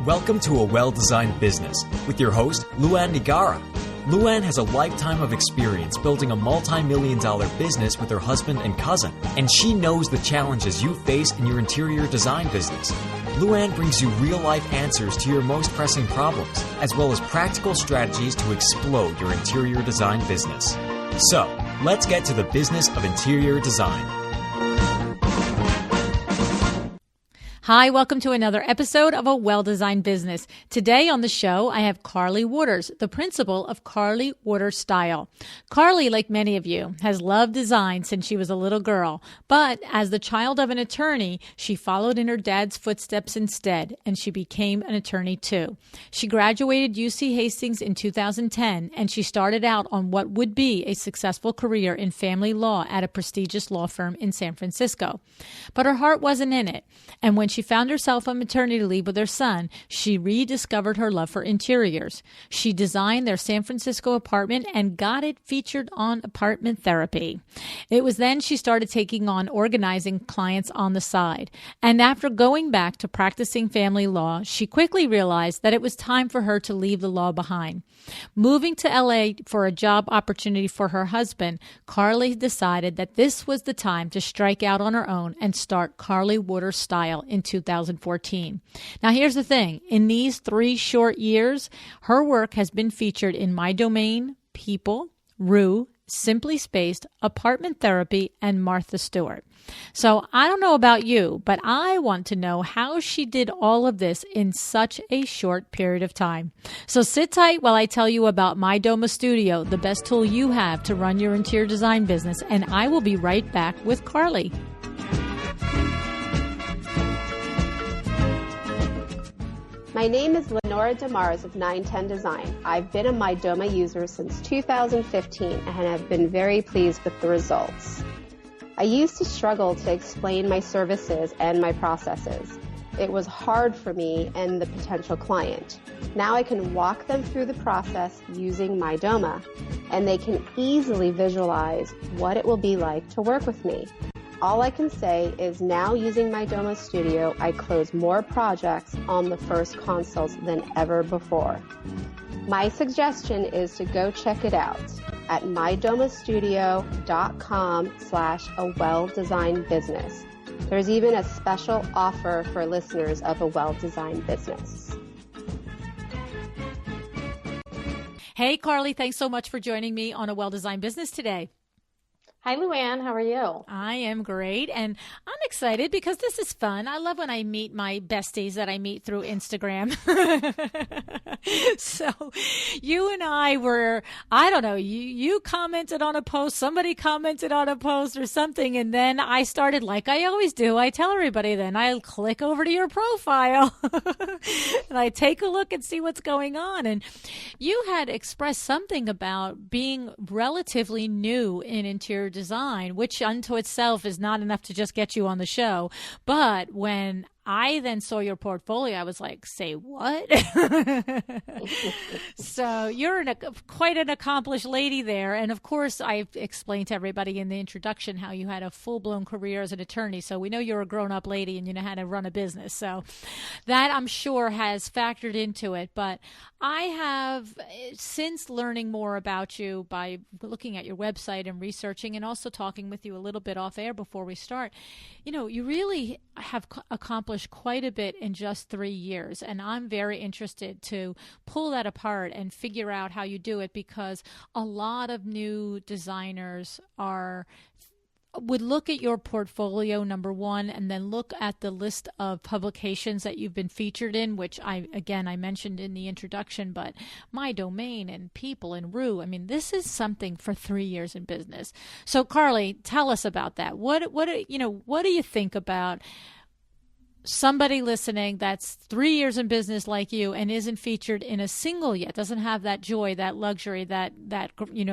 Welcome to A Well-Designed Business with your host, Luann Nigara. Luann has a lifetime of experience building a multi-million-dollar business with her husband and cousin, and she knows the challenges you face in your interior design business. Luann brings you real-life answers to your most pressing problems, as well as practical strategies to explode your interior design business. So, let's get to the business of interior design. Hi, welcome to another episode of A Well-Designed Business. Today on the show, I have Carly Waters, the principal of Carly Waters Style. Carly, like many of you, has loved design since she was a little girl, but as the child of an attorney, she followed in her dad's footsteps instead, and she became an attorney too. She graduated UC Hastings in 2010, and she started out on what would be a successful career in family law at a prestigious law firm in San Francisco. But her heart wasn't in it, and when she found herself on maternity leave with her son, she rediscovered her love for interiors. She designed their San Francisco apartment and got it featured on Apartment Therapy. It was then she started taking on organizing clients on the side. And after going back to practicing family law, she quickly realized that it was time for her to leave the law behind. Moving to LA for a job opportunity for her husband, Carly decided that this was the time to strike out on her own and start Carly Waters Style in 2014. Now, here's the thing. In these 3 short years, her work has been featured in My Domain, People, Rue, Simply Spaced, Apartment Therapy, and Martha Stewart. So I don't know about you, but I want to know how she did all of this in such a short period of time. So sit tight while I tell you about My Doma Studio, the best tool you have to run your interior design business, and I will be right back with Carly. My name is Lenora Demars of 910 Design. I've been a My Doma user since 2015 and have been very pleased with the results. I used to struggle to explain my services and my processes. It was hard for me and the potential client. Now I can walk them through the process using My Doma, and they can easily visualize what it will be like to work with me. All I can say is now using My Doma Studio, I close more projects on the first consults than ever before. My suggestion is to go check it out at mydomastudio.com/awelldesignedbusiness. There's even a special offer for listeners of A Well-Designed Business. Hey, Carly, thanks so much for joining me on A Well-Designed Business today. Hi, Luann. How are you? I am great, and I'm excited because this is fun. I love when I meet my besties that I meet through Instagram. So you and I were, I don't know, you commented on a post, somebody commented on a post or something, and then I started, like I always do, I tell everybody then, I click over to your profile, and I take a look and see what's going on. And you had expressed something about being relatively new in interior design, which unto itself is not enough to just get you on the show. But when I then saw your portfolio, I was like, say what? So you're quite an accomplished lady there. And of course, I've explained to everybody in the introduction how you had a full-blown career as an attorney. So we know you're a grown-up lady and you know how to run a business. So that, I'm sure, has factored into it. But I have, since learning more about you by looking at your website and researching and also talking with you a little bit off air before we start, you know, you really have accomplished quite a bit in just 3 years. And I'm very interested to pull that apart and figure out how you do it, because a lot of new designers would look at your portfolio, number one, and then look at the list of publications that you've been featured in, which I mentioned in the introduction, but My Domain and People and Rue. I mean, this is something for 3 years in business. So Carly, tell us about that. What do you think about somebody listening that's 3 years in business like you and isn't featured in a single yet, doesn't have that joy, that luxury, that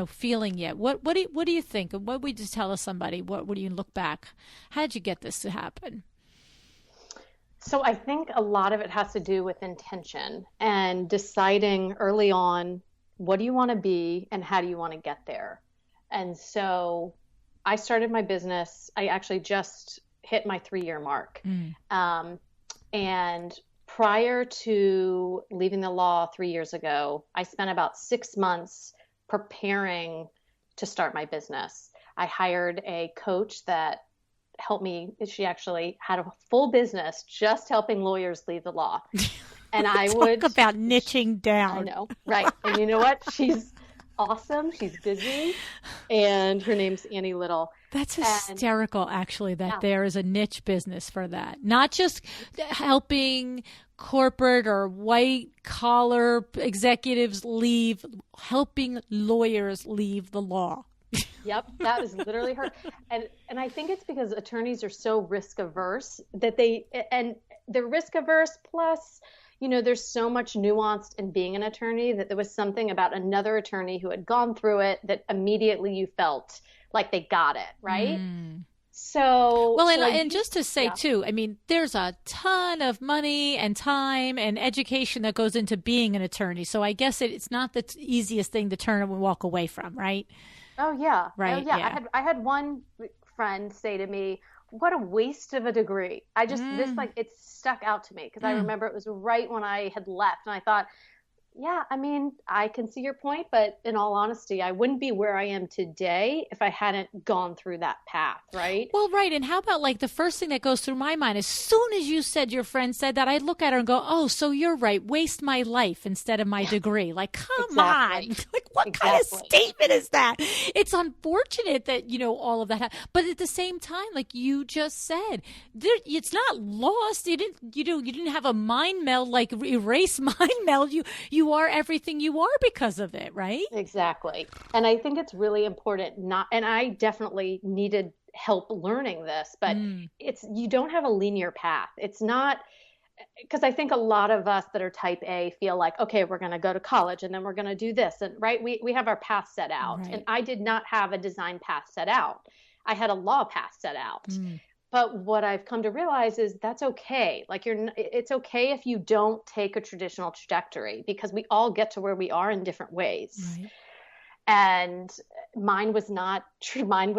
feeling yet? What do you think? What would you tell somebody? What do you look back? How did you get this to happen? So I think a lot of it has to do with intention and deciding early on, what do you want to be and how do you want to get there? And so I started my business. I actually just hit my 3-year mark. And prior to leaving the law 3 years ago, I spent about 6 months preparing to start my business. I hired a coach that helped me. She actually had a full business just helping lawyers leave the law. And I would talk about niching down. I know, right? And you know what? She's awesome. She's busy, and her name's Annie Little. That's hysterical, actually, that there is a niche business for that. Not just helping corporate or white collar executives leave, helping lawyers leave the law. Yep, that was literally her. And I think it's because attorneys are so risk averse that they're risk averse, plus, there's so much nuanced in being an attorney that there was something about another attorney who had gone through it that immediately you felt like they got it, right? So, well, and just to say too, I mean, there's a ton of money and time and education that goes into being an attorney. So I guess it's not the easiest thing to turn and walk away from, right? Oh yeah, right. Oh, yeah. I had one friend say to me, "What a waste of a degree." It stuck out to me because I remember it was right when I had left, and I thought, yeah, I mean, I can see your point, but in all honesty, I wouldn't be where I am today if I hadn't gone through that path, right? Well, right. And how about like the first thing that goes through my mind, as soon as you said your friend said that, I look at her and go, oh, so you're right. Waste my life instead of my degree. Like, come on. Like, what kind of statement is that? It's unfortunate that, all of that. But at the same time, like you just said, it's not lost. You didn't have a mind meld, like erase mind meld. You are everything you are because of it, right? Exactly. And I think it's really important and I definitely needed help learning this, but you don't have a linear path. It's not, because I think a lot of us that are type A feel like, okay, we're going to go to college and then we're going to do this. And right, we have our path set out. Right. And I did not have a design path set out. I had a law path set out. But what I've come to realize is that's okay. Like it's okay if you don't take a traditional trajectory, because we all get to where we are in different ways. Right. And mine was not, I'm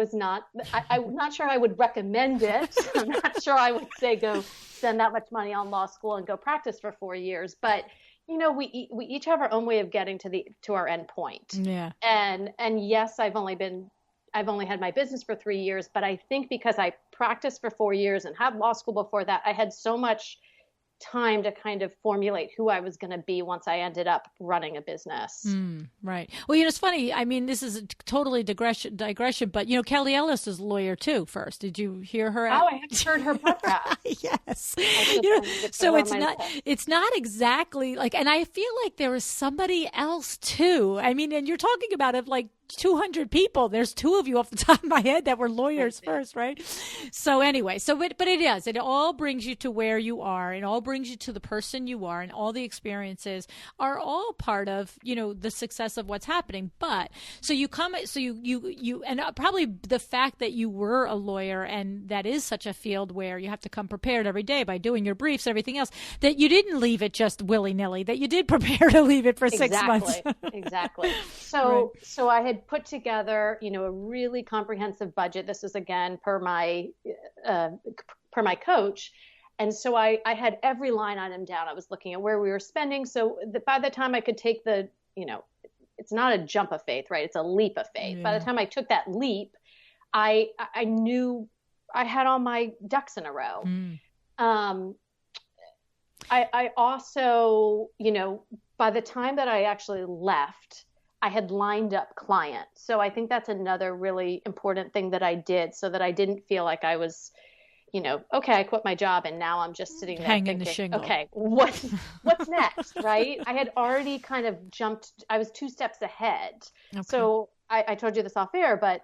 not sure I would recommend it. I'm not sure I would say go spend that much money on law school and go practice for 4 years. But we each have our own way of getting to our end point. Yeah. And yes, I've only had my business for 3 years, but I think because I practiced for 4 years and had law school before that, I had so much time to kind of formulate who I was going to be once I ended up running a business. Right. Well, it's funny. I mean, this is a totally digression, but Kelly Ellis is a lawyer too. First, did you hear her? Oh, I haven't heard her podcast. Yes. So it's not exactly like, and I feel like there was somebody else too. I mean, and you're talking about it like 200 people. There's two of you off the top of my head that were lawyers first, right? So anyway, but it all brings you to where you are, and all brings you to the person you are, and all the experiences are all part of, the success of what's happening. But so you and probably the fact that you were a lawyer, and that is such a field where you have to come prepared every day by doing your briefs, everything else, that you didn't leave it just willy-nilly, that you did prepare to leave it for 6 months. Exactly. So I had put together, a really comprehensive budget. This was again per my coach. And so I had every line item down. I was looking at where we were spending. So by the time I could take it's not a jump of faith, right? It's a leap of faith. Yeah. By the time I took that leap, I knew I had all my ducks in a row. I also, by the time that I actually left, I had lined up clients. So I think that's another really important thing that I did, so that I didn't feel like I was, okay, I quit my job and now I'm just sitting there hanging the shingle. Okay, what's next, right? I had already kind of jumped. I was 2 steps ahead. Okay. So I told you this off air, but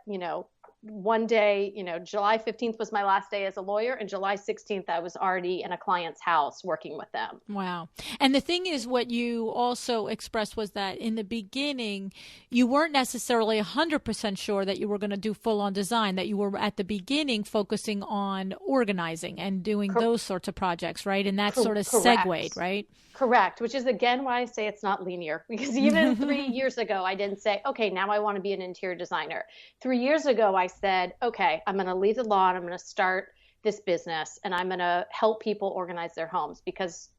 one day, July 15th was my last day as a lawyer, and July 16th, I was already in a client's house working with them. Wow. And the thing is, what you also expressed was that in the beginning, you weren't necessarily 100% sure that you were going to do full-on design, that you were at the beginning focusing on organizing and doing those sorts of projects, right? And that sort of segued, right? Correct, which is again why I say it's not linear, because even 3 years ago, I didn't say, okay, now I want to be an interior designer. 3 years ago, I said, okay, I'm going to leave the law and I'm going to start this business and I'm going to help people organize their homes because,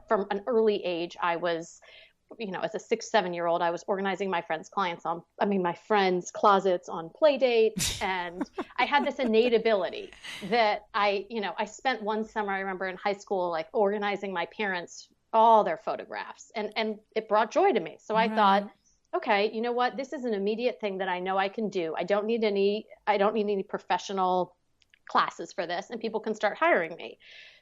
from an early age, I was, as a 6-7-year-old, I was organizing my friends' my friends' closets on play dates. And I had this innate ability that I spent one summer, I remember in high school, like organizing my parents, all their photographs, and it brought joy to me. So I thought, okay, you know what? This is an immediate thing that I know I can do. I don't need any professional classes for this, and people can start hiring me.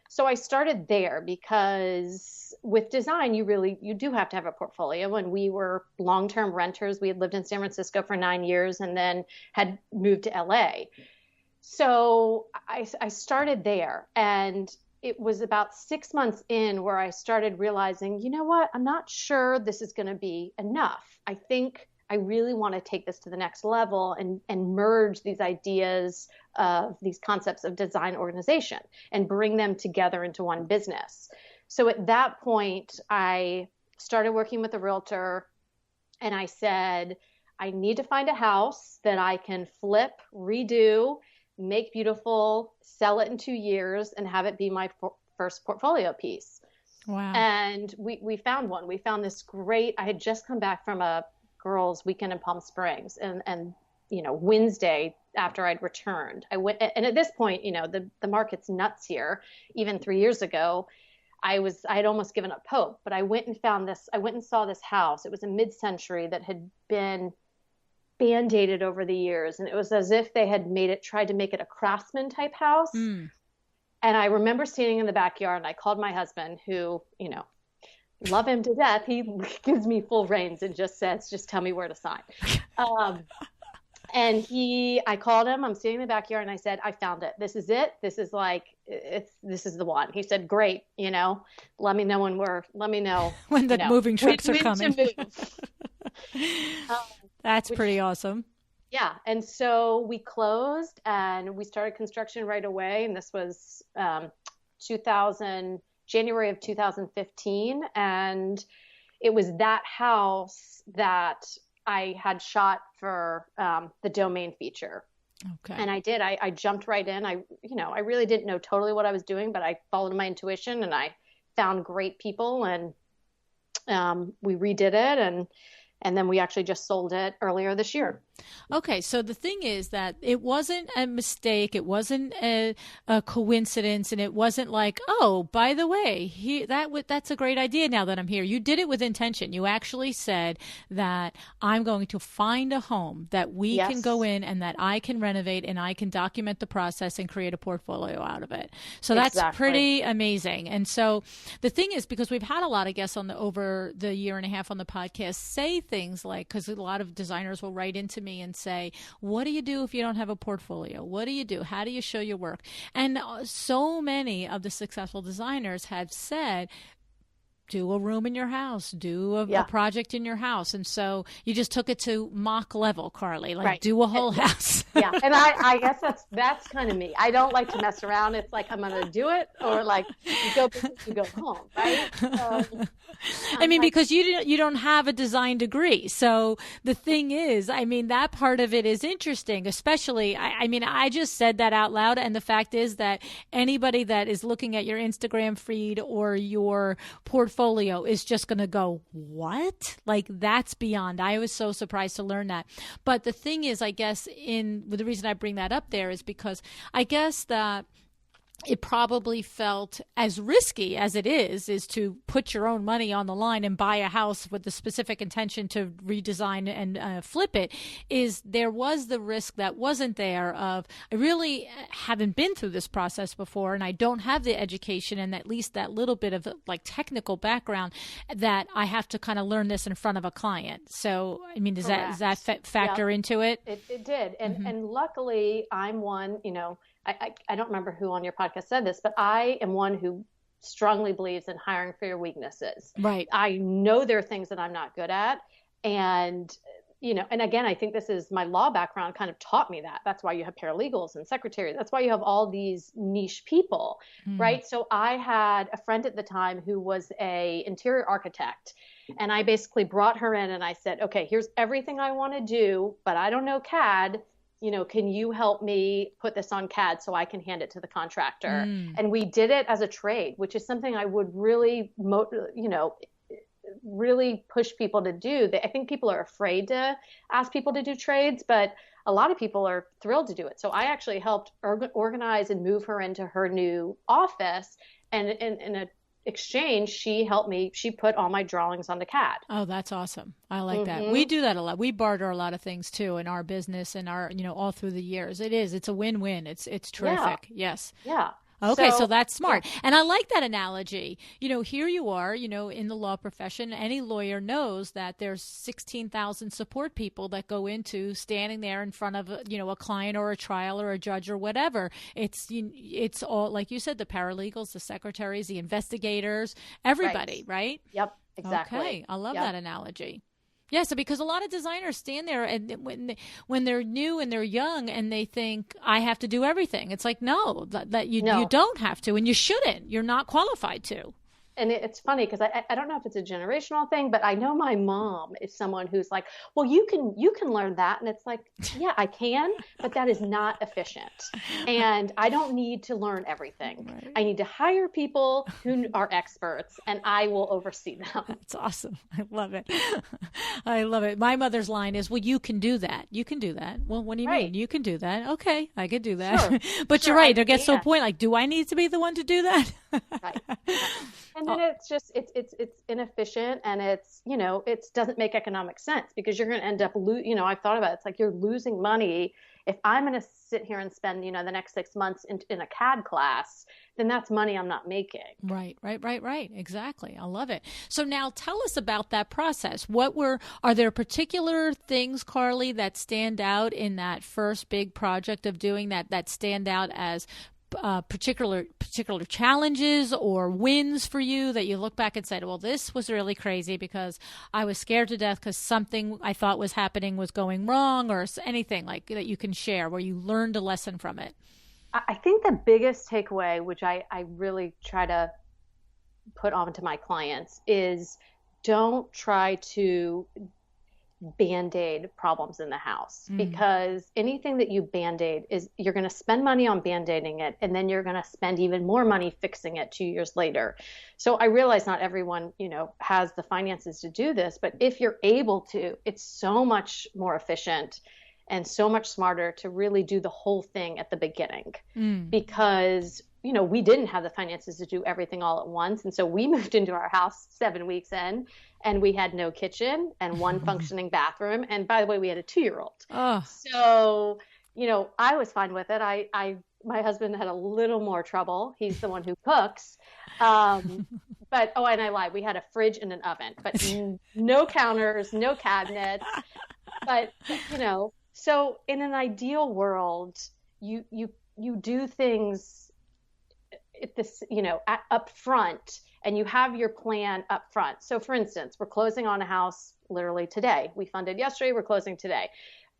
So I started there because with design, you do have to have a portfolio. And we were long-term renters. We had lived in San Francisco for 9 years and then had moved to LA. So I started there, and it was about 6 months in where I started realizing, you know what, I'm not sure this is going to be enough. I think I really want to take this to the next level and merge these ideas of these concepts of design organization and bring them together into one business. So at that point, I started working with a realtor, and I said, I need to find a house that I can flip, redo, make beautiful, sell it in 2 years, and have it be my first portfolio piece. Wow. And we found one. We found this great, I had just come back from a girls' weekend in Palm Springs, and Wednesday after I'd returned, I went, and at this point, the market's nuts here. Even 3 years ago, I had almost given up hope, but I went and saw this house. It was a mid-century that had been band-aided over the years, and it was as if they had tried to make it a craftsman type house. And I remember standing in the backyard, and I called my husband, who, love him to death. He gives me full reins and just says, just tell me where to sign. And I called him, I'm standing in the backyard, and I said, I found it. This is it. This is this is the one. He said, great. Let me know when the moving trucks are coming. To move. That's pretty awesome. Yeah. And so we closed and we started construction right away. And this was, January of 2015. And it was that house that I had shot for the domain feature. Okay. And I did. I jumped right in. I really didn't know totally what I was doing, but I followed my intuition and I found great people, and we redid it, and then we actually just sold it earlier this year. Okay, so the thing is that it wasn't a mistake, it wasn't a coincidence, and it wasn't like, oh, by the way, that's a great idea now that I'm here. You did it with intention. You actually said that I'm going to find a home that we can go in and that I can renovate, and I can document the process and create a portfolio out of it. So that's pretty amazing. And so the thing is, because we've had a lot of guests over the year and a half on the podcast say things like, because a lot of designers will write into me and say, what do you do if you don't have a portfolio? What do you do? How do you show your work? And so many of the successful designers have said, do a room in your house, do a project in your house. And so you just took it to Mach level, Carly, do a whole house. Yeah. And I guess that's kind of me. I don't like to mess around. It's like, I'm going to do it, or like you go home, right? Because you don't have a design degree. So the thing is, that part of it is interesting, especially, I just said that out loud. And the fact is that anybody that is looking at your Instagram feed or your portfolio is just going to go, what? Like, that's beyond. I was so surprised to learn that. But the thing is, I guess, the reason I bring that up there is because I guess that it probably felt as risky as it is to put your own money on the line and buy a house with the specific intention to redesign and flip it. There was the risk that wasn't there of, I really haven't been through this process before, and I don't have the education and at least that little bit of technical background that I have to kind of learn this in front of a client. So, does that factor into it? It did. And luckily I'm one, I don't remember who on your podcast said this, but I am one who strongly believes in hiring for your weaknesses. Right. I know there are things that I'm not good at. And, and again, I think this is my law background kind of taught me that. That's why you have paralegals and secretaries. That's why you have all these niche people, right? So I had a friend at the time who was a interior architect, and I basically brought her in and I said, okay, here's everything I want to do, but I don't know CAD. can you help me put this on CAD so I can hand it to the contractor? And we did it as a trade, which is something I would really, really push people to do. I think people are afraid to ask people to do trades, but a lot of people are thrilled to do it. So I actually helped organize and move her into her new office. And in an exchange, she helped me. She put all my drawings onto CAD. Oh, that's awesome. I like that. We do that a lot. We barter a lot of things too in our business and our, all through the years. It's a win-win. It's terrific. Yeah. Yes. Yeah. Okay, so that's smart. Yeah. And I like that analogy. Here you are, in the law profession. Any lawyer knows that there's 16,000 support people that go into standing there in front of, a client or a trial or a judge or whatever. It's all, like you said, the paralegals, the secretaries, the investigators, everybody, right? Yep, exactly. Okay, I love that analogy. Yeah, so because a lot of designers stand there and when they're new and they're young and they think I have to do everything. It's like, no, you don't have to, and you shouldn't. You're not qualified to. And it's funny because I don't know if it's a generational thing, but I know my mom is someone who's like, well, you can learn that. And it's like, yeah, I can, but that is not efficient. And I don't need to learn everything. Right. I need to hire people who are experts and I will oversee them. That's awesome. I love it. I love it. My mother's line is, well, you can do that. You can do that. Well, what do you mean? You can do that. Okay, I could do that. Sure. But you're right. There gets to a point like, do I need to be the one to do that? Right. And then it's just, it's inefficient and it doesn't make economic sense because you're going to end up, I've thought about it. It's like you're losing money. If I'm going to sit here and spend, the next 6 months in a CAD class, then that's money I'm not making. Right. Exactly. I love it. So now tell us about that process. Are there particular things, Carly, that stand out in that first big project of doing that stand out as particular challenges or wins for you that you look back and said, well, this was really crazy because I was scared to death because something I thought was happening was going wrong, or anything like that you can share where you learned a lesson from it? I think the biggest takeaway, which I really try to put onto my clients, is don't try to Band-Aid problems in the house, because anything that you Band-Aid is, you're going to spend money on Band-Aiding it, and then you're going to spend even more money fixing it 2 years later. So I realize not everyone, has the finances to do this, but if you're able to, it's so much more efficient and so much smarter to really do the whole thing at the beginning, because we didn't have the finances to do everything all at once. And so we moved into our house 7 weeks in, and we had no kitchen and one functioning bathroom. And by the way, we had a 2-year-old. Oh. So, I was fine with it. My husband had a little more trouble. He's the one who cooks. And I lied. We had a fridge and an oven, but no counters, no cabinets. But, so in an ideal world, you do things up front, and you have your plan up front. So for instance, we're closing on a house literally today. We funded yesterday, we're closing today.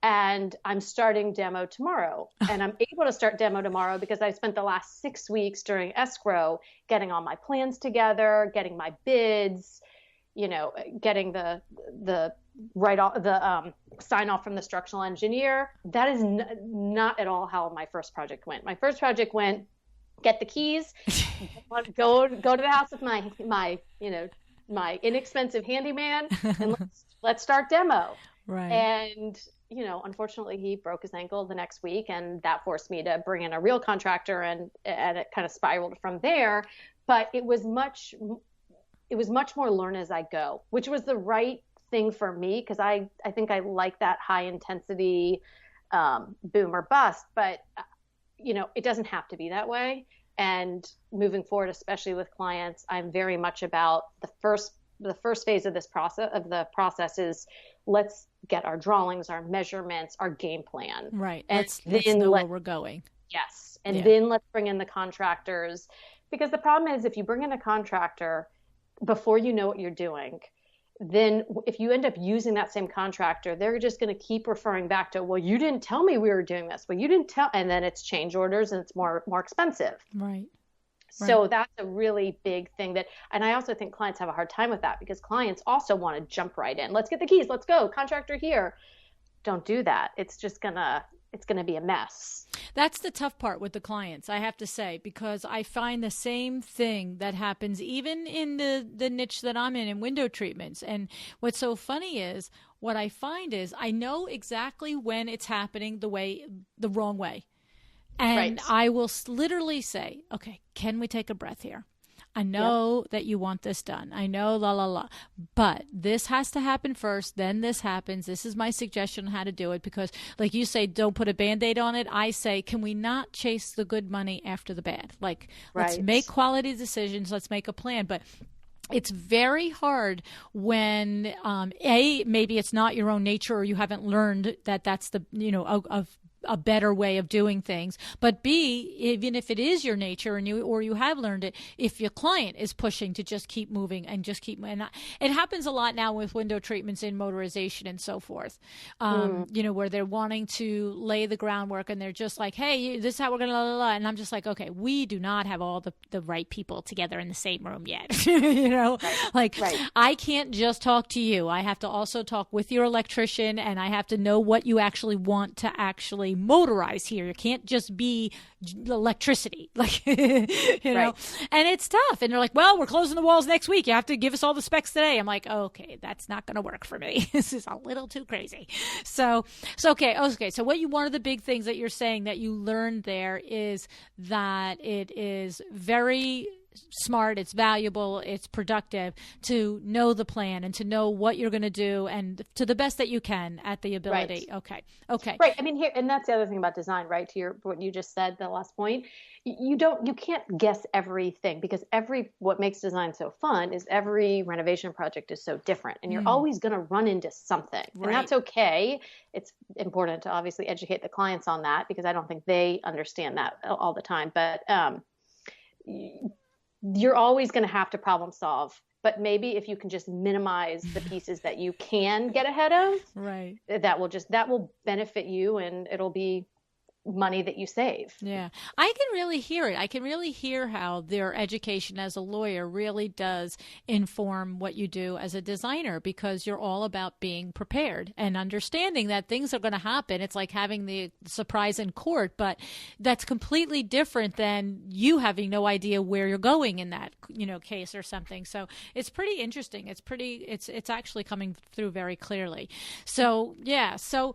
And I'm starting demo tomorrow. And I'm able to start demo tomorrow because I spent the last 6 weeks during escrow getting all my plans together, getting my bids, getting the sign off from the structural engineer. That is not at all how my first project went. My first project went, get the keys, go to the house with my inexpensive handyman, and let's start demo. Right. And unfortunately, he broke his ankle the next week, and that forced me to bring in a real contractor, and it kind of spiraled from there. But it was much more learn as I go, which was the right thing for me, because I think I like that high intensity boom or bust, but it doesn't have to be that way. And moving forward, especially with clients, I'm very much about the first phase of this process is let's get our drawings, our measurements, our game plan. Right. And let's know where we're going. Yes. And then let's bring in the contractors, because the problem is if you bring in a contractor before you know what you're doing, then if you end up using that same contractor, they're just going to keep referring back to, well, you didn't tell me we were doing this. Well, you didn't tell. And then it's change orders and it's more expensive. Right. So that's a really big thing and I also think clients have a hard time with that, because clients also want to jump right in. Let's get the keys. Let's go. Contractor here. Don't do that. It's just going to it's going to be a mess. That's the tough part with the clients, I have to say, because I find the same thing that happens even in the niche that I'm in window treatments. And what's so funny is what I find is I know exactly when it's happening the wrong way. And I will literally say, okay, can we take a breath here? I know that you want this done. I know, but this has to happen first. Then this happens. This is my suggestion on how to do it, because like you say, don't put a Band-Aid on it. I say, can we not chase the good money after the bad? Like, let's make quality decisions. Let's make a plan. But it's very hard when, maybe it's not your own nature, or you haven't learned that that's the, of a better way of doing things. But B, even if it is your nature and you have learned it, if your client is pushing to just keep moving and just keep, and it happens a lot now with window treatments in motorization and so forth, where they're wanting to lay the groundwork and they're just like, hey, this is how we're going to, and I'm just like, okay, we do not have all the right people together in the same room yet. I can't just talk to you. I have to also talk with your electrician, and I have to know what you actually want to actually motorize here. It can't just be electricity, know, and it's tough. And they're like, well, we're closing the walls next week. You have to give us all the specs today. I'm like, okay, that's not going to work for me. This is a little too crazy. So okay. So one of the big things that you're saying that you learned there is that it is very smart, it's valuable, it's productive to know the plan and to know what you're going to do, and to the best that you can at the ability. Okay. Right. I mean, here, and that's the other thing about design, right? To what you just said, the last point, you can't guess everything, because what makes design so fun is every renovation project is so different, and you're always going to run into something, and that's okay. It's important to obviously educate the clients on that, because I don't think they understand that all the time, but, you're always going to have to problem solve, but maybe if you can just minimize the pieces that you can get ahead of, that will benefit you, and it'll be money that you save. Yeah. I can really hear it. I can really hear how their education as a lawyer really does inform what you do as a designer, because you're all about being prepared and understanding that things are going to happen. It's like having the surprise in court, but that's completely different than you having no idea where you're going in that, case or something. So it's pretty interesting. It's actually coming through very clearly. So yeah. So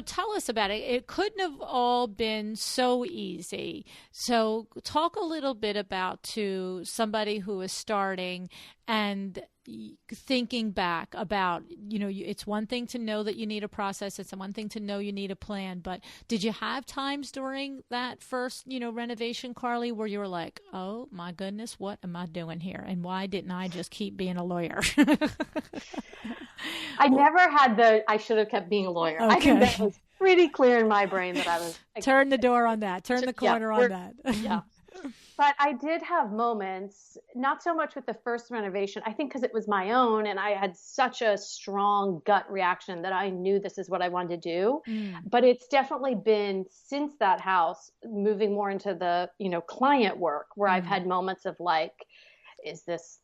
tell us about it. It couldn't have all been so easy. So talk a little bit about to somebody who is starting and thinking back about, it's one thing to know that you need a process. It's one thing to know you need a plan. But did you have times during that first, renovation, Carly, where you were like, oh my goodness, what am I doing here? And why didn't I just keep being a lawyer? I never had I should have kept being a lawyer. Okay. I think that was pretty clear in my brain that I was. Turn the door on that. Turn the corner on that. Yeah. But I did have moments, not so much with the first renovation, I think because it was my own and I had such a strong gut reaction that I knew this is what I wanted to do. But it's definitely been since that house, moving more into the, client work, where I've had moments of like, is this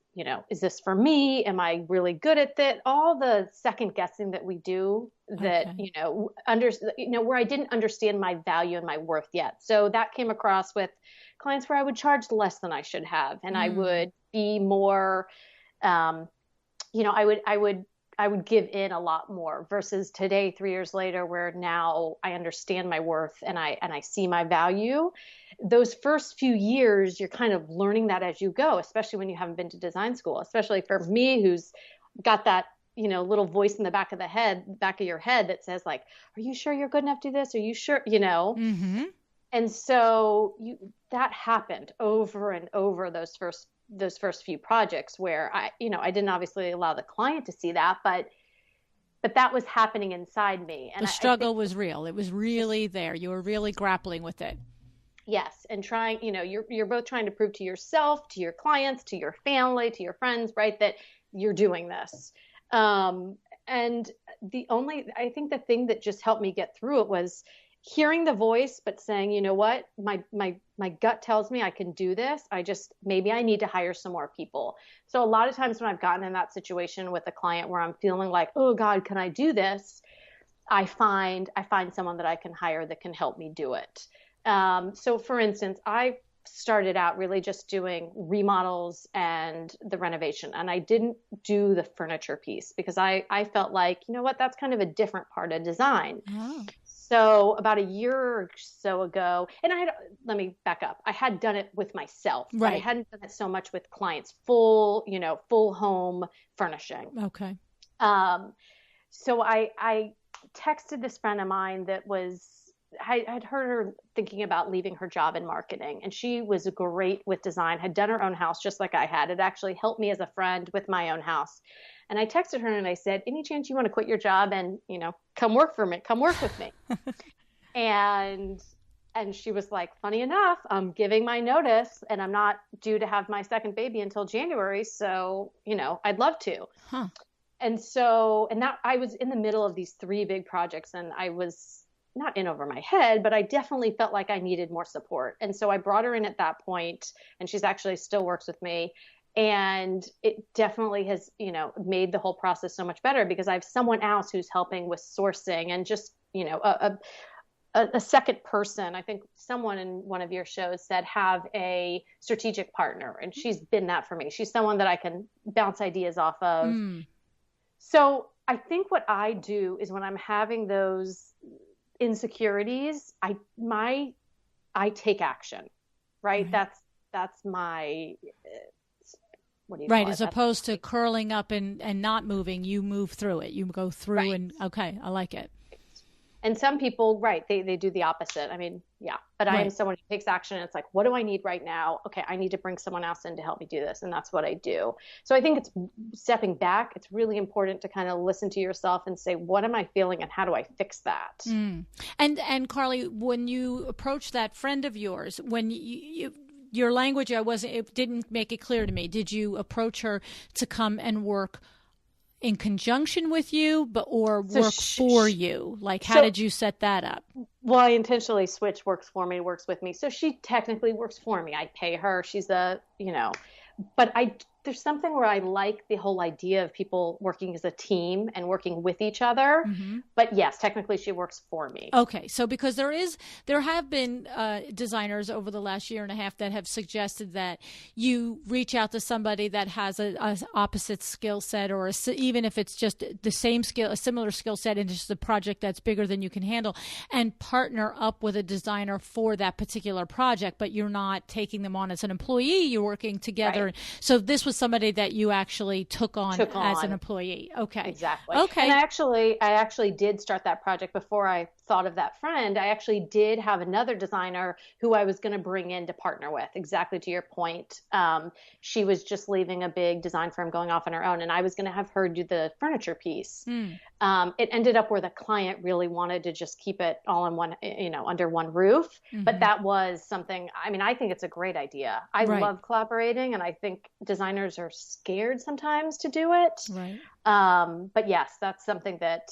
for me? Am I really good at it? All the second guessing that we do that, where I didn't understand my value and my worth yet. So that came across with clients where I would charge less than I should have. And I would be more, I would give in a lot more, versus today, 3 years later, where now I understand my worth and I see my value. Those first few years, you're kind of learning that as you go, especially when you haven't been to design school, especially for me, who's got that, little voice in the back of your head that says like, are you sure you're good enough to do this? Are you sure, And so that happened over and over those first few projects where I didn't obviously allow the client to see that, but that was happening inside me. And the struggle was real. It was really there. You were really grappling with it. Yes. And trying, you're both trying to prove to yourself, to your clients, to your family, to your friends, right, that you're doing this. And I think the thing that just helped me get through it was hearing the voice, but saying, you know what, my gut tells me I can do this. Maybe I need to hire some more people. So a lot of times when I've gotten in that situation with a client where I'm feeling like, oh God, can I do this? I find someone that I can hire that can help me do it. So for instance, I started out really just doing remodels and the renovation, and I didn't do the furniture piece because I felt like, you know what, that's kind of a different part of design. Oh. So about a year or so ago, and let me back up. I had done it with myself, right. but I hadn't done it so much with clients, full home furnishing. Okay. So I texted this friend of mine that I'd heard her thinking about leaving her job in marketing, and she was great with design, had done her own house just like I had. It actually helped me as a friend with my own house. And I texted her and I said, any chance you want to quit your job and, come work with me? And she was like, funny enough, I'm giving my notice and I'm not due to have my second baby until January. So, I'd love to. Huh. And that I was in the middle of these 3 big projects, and I was not in over my head, but I definitely felt like I needed more support. And so I brought her in at that point, and she's actually still works with me. And it definitely has, made the whole process so much better because I have someone else who's helping with sourcing and just, a second person. I think someone in one of your shows said, have a strategic partner. And she's been that for me. She's someone that I can bounce ideas off of. Mm. So I think what I do is when I'm having those insecurities, I take action, right? That's my, what do you right. call As it? opposed to curling up and not moving, you move through it. You go through right. And okay, I like it. And some people, right, they do the opposite. I mean, yeah, but I am someone who takes action. And it's like, what do I need right now? Okay, I need to bring someone else in to help me do this. And that's what I do. So I think it's stepping back. It's really important to kind of listen to yourself and say, what am I feeling and how do I fix that? Mm. And Carly, when you approach that friend of yours, when your language, it didn't make it clear to me. Did you approach her to come and work in conjunction with you, or work for you? Like, how did you set that up? Well, I intentionally switched works for me, works with me. So she technically works for me. I pay her. She's but there's something where I like the whole idea of people working as a team and working with each other. Mm-hmm. But yes, technically she works for me. Okay. So because there have been designers over the last year and a half that have suggested that you reach out to somebody that has a opposite skill set, or even if it's just the same skill, a similar skill set, and just a project that's bigger than you can handle, and partner up with a designer for that particular project, but you're not taking them on as an employee, you're working together. Right. So this was somebody that you actually took on as an employee. Okay. Exactly. Okay. And I actually did start that project before I thought of that friend. I actually did have another designer who I was going to bring in to partner with, exactly to your point. She was just leaving a big design firm, going off on her own, and I was going to have her do the furniture piece. Mm. It ended up where the client really wanted to just keep it all in one, under one roof. Mm-hmm. But that was something, I think it's a great idea. I love collaborating, and I think designers are scared sometimes to do it. Right. But yes, that's something that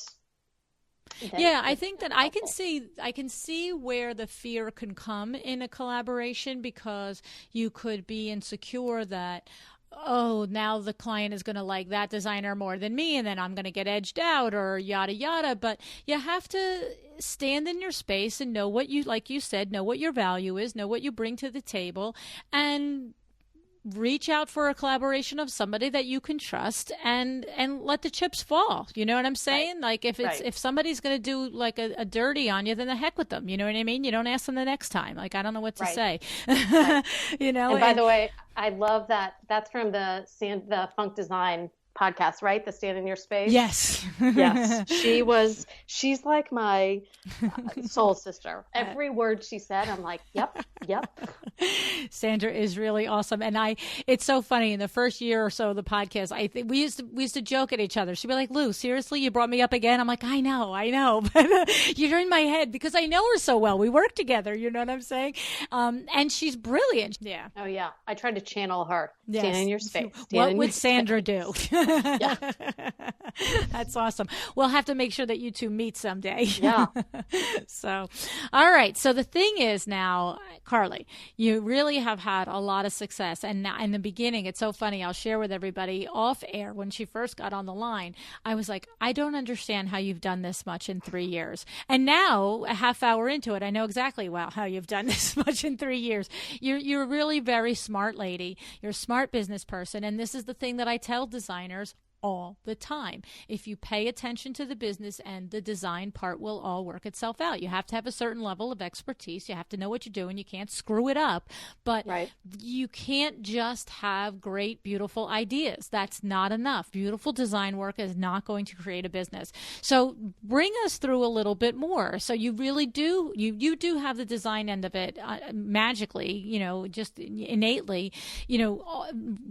I think that I can see where the fear can come in a collaboration, because you could be insecure that, oh, now the client is going to like that designer more than me, and then I'm going to get edged out, or yada, yada. But you have to stand in your space and know what you, like you said, know what your value is, know what you bring to the table, and reach out for a collaboration of somebody that you can trust, and let the chips fall. You know what I'm saying? Right. Like if somebody's going to do like a dirty on you, then the heck with them. You know what I mean? You don't ask them the next time. Like, I don't know what to say. Right. And by the way, I love that. That's from the Funk Design podcast, right? The Stand in Your Space. Yes. Yes. She's like my soul sister. Every word she said, I'm like, yep. Sandra is really awesome. And it's so funny. In the first year or so of the podcast, I think we used to joke at each other. She'd be like, Lou, seriously, you brought me up again? I'm like, I know. But you're in my head because I know her so well. We work together. You know what I'm saying? And she's brilliant. Yeah. Oh yeah. I tried to channel her. Yes. Stand in your space. What would Sandra do? Yeah. That's awesome. We'll have to make sure that you two meet someday. Yeah. So, all right. So the thing is now, Carly, you really have had a lot of success. And now, in the beginning, it's so funny. I'll share with everybody off air. When she first got on the line, I was like, I don't understand how you've done this much in 3 years. And now, a half hour into it, I know exactly how you've done this much in 3 years. You're a really very smart lady. You're a smart business person. And this is the thing that I tell designers all the time. If you pay attention to the business and the design part will all work itself out. You have to have a certain level of expertise. You have to know what you're doing. You can't screw it up, but you can't just have great, beautiful ideas. That's not enough. Beautiful design work is not going to create a business. So bring us through a little bit more. So you really do, you do have the design end of it magically, just innately,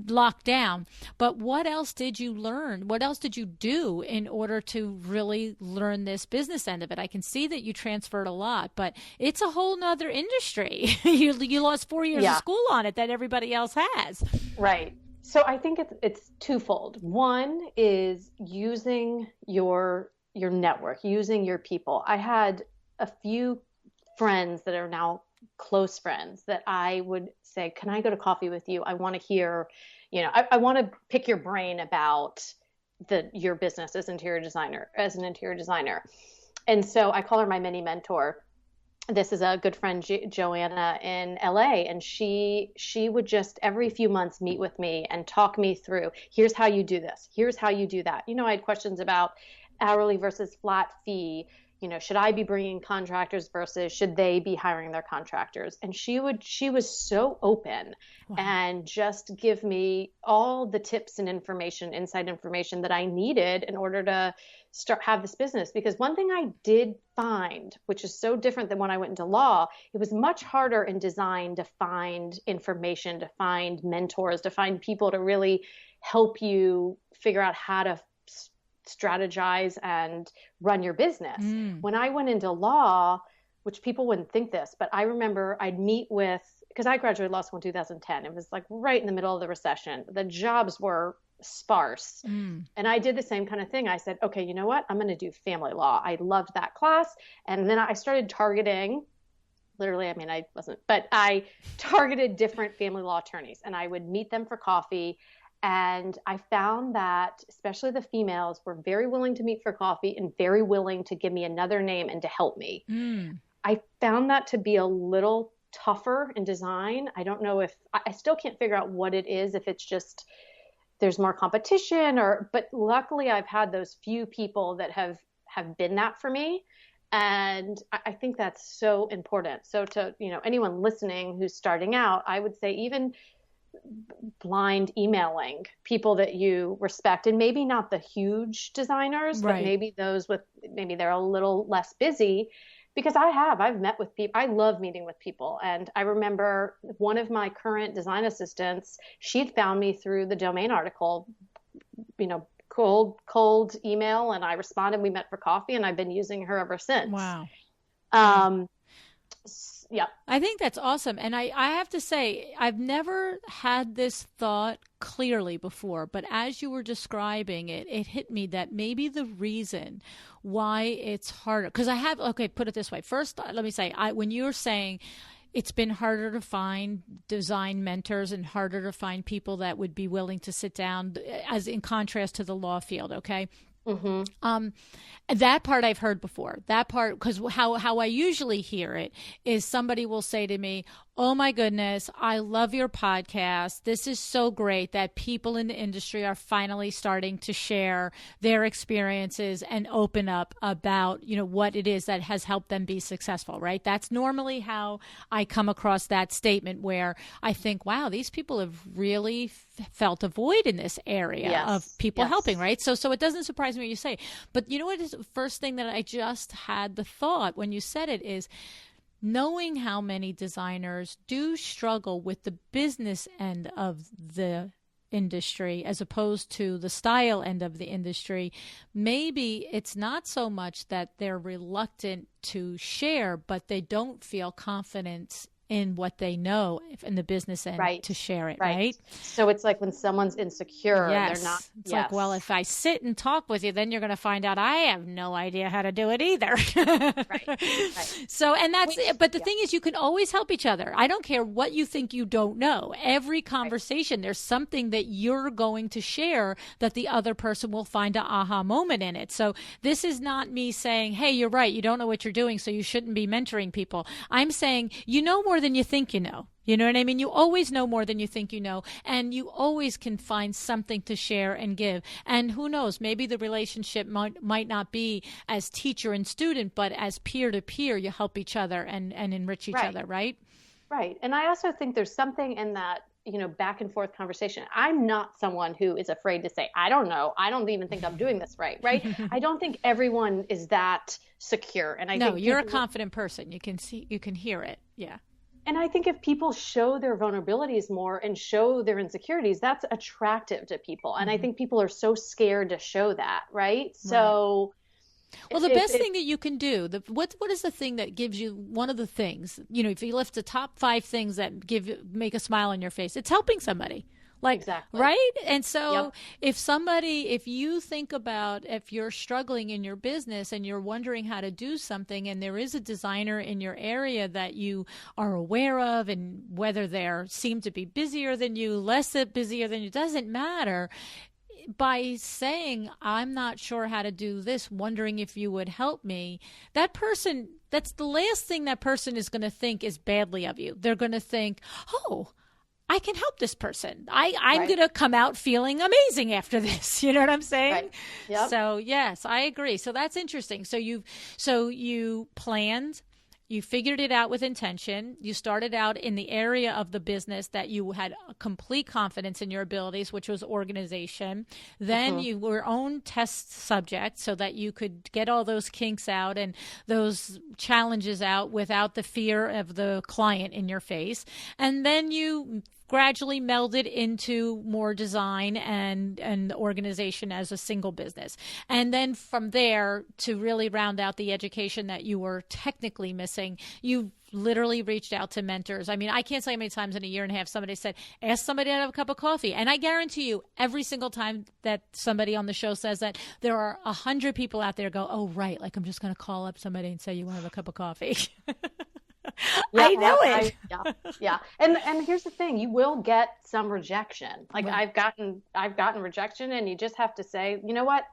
locked down. But what else did you learn? What else did you do in order to really learn this business end of it? I can see that you transferred a lot, but it's a whole nother industry. you lost 4 years of school on it that everybody else has. Right. So I think it's twofold. One is using your network, using your people. I had a few friends that are now close friends that I would say, can I go to coffee with you? I want to hear, I want to pick your brain about your business as an interior designer. And so I call her my mini mentor. This is a good friend, Joanna in LA. And she would just every few months meet with me and talk me through, here's how you do this. Here's how you do that. I had questions about hourly versus flat fee. Should I be bringing contractors versus should they be hiring their contractors? And she was so open and just give me all the tips and inside information that I needed in order to have this business. Because one thing I did find, which is so different than when I went into law, it was much harder in design to find information, to find mentors, to find people to really help you figure out how to strategize and run your business. When I went into law, which people wouldn't think this, but I remember I'd meet with, because I graduated law school in 2010. It was like right in the middle of the recession. The jobs were sparse. And I did the same kind of thing. I said, okay, you know what? I'm going to do family law. I loved that class. And then I started targeting, literally, I wasn't, but I targeted different family law attorneys and I would meet them for coffee. And I found that especially the females were very willing to meet for coffee and very willing to give me another name and to help me. I found that to be a little tougher in design. I don't know if I still can't figure out what it is, if it's just there's more competition but luckily I've had those few people that have been that for me. And I think that's so important. So to, anyone listening who's starting out, I would say even blind emailing people that you respect, and maybe not the huge designers, but maybe those maybe they're a little less busy, because I've met with people. I love meeting with people. And I remember one of my current design assistants, she'd found me through the Domain article, cold email, and I responded, we met for coffee, and I've been using her ever since. Wow. Yeah. I think that's awesome. And I have to say, I've never had this thought clearly before, but as you were describing it, it hit me that maybe the reason why it's harder, because put it this way. First, let me say, when you were saying it's been harder to find design mentors and harder to find people that would be willing to sit down, as in contrast to the law field, okay? That part I've heard before. That part, because how I usually hear it is somebody will say to me, oh my goodness, I love your podcast. This is so great that people in the industry are finally starting to share their experiences and open up about, what it is that has helped them be successful, right? That's normally how I come across that statement, where I think, wow, these people have really felt a void in this area of people helping, right? So it doesn't surprise me what you say. But you know what is the first thing that I just had the thought when you said it is, knowing how many designers do struggle with the business end of the industry as opposed to the style end of the industry, maybe it's not so much that they're reluctant to share, but they don't feel confident in what they know in the business end to share it, right? So it's like when someone's insecure, yes. they're not. It's like, well, if I sit and talk with you, then you're going to find out I have no idea how to do it either. Right. So, and that's it. But the thing is, you can always help each other. I don't care what you think you don't know. Every conversation, there's something that you're going to share that the other person will find an aha moment in it. So this is not me saying, hey, you're right, you don't know what you're doing, so you shouldn't be mentoring people. I'm saying you know more than you think you know. You know what I mean? You always know more than you think you know, and you always can find something to share and give. And who knows, maybe the relationship might not be as teacher and student, but as peer to peer, you help each other and enrich each other, right? Right. And I also think there's something in that, back and forth conversation. I'm not someone who is afraid to say, I don't know. I don't even think I'm doing this right. I don't think everyone is that secure. And I think you're a confident person. You can hear it. Yeah. And I think if people show their vulnerabilities more and show their insecurities, that's attractive to people. And I think people are so scared to show that. Right. So. Well, the best thing that you can do, what is the thing that gives you one of the things, if you list the top 5 things that make a smile on your face, it's helping somebody. Exactly. Right? And so if you think about if you're struggling in your business and you're wondering how to do something and there is a designer in your area that you are aware of, and whether they seem to be busier than you, less busier than you, doesn't matter. By saying, I'm not sure how to do this, wondering if you would help me, that person, that's the last thing that person is going to think is badly of you. They're going to think, oh, I can help this person. I'm going to come out feeling amazing after this. You know what I'm saying? Right. Yep. So yes, I agree. So that's interesting. So you planned. You figured it out with intention. You started out in the area of the business that you had complete confidence in your abilities, which was organization. Then you were own test subject so that you could get all those kinks out and those challenges out without the fear of the client in your face. And then you gradually melded into more design and organization as a single business. And then from there, to really round out the education that you were technically missing, you literally reached out to mentors. I mean, I can't say how many times in a year and a half somebody said, ask somebody to have a cup of coffee. And I guarantee you, every single time that somebody on the show says that, there are 100 people out there go, oh, right, like I'm just going to call up somebody and say, you want to have a cup of coffee? I know it. Yeah. And here's the thing, you will get some rejection. Like I've gotten rejection, and you just have to say, you know what?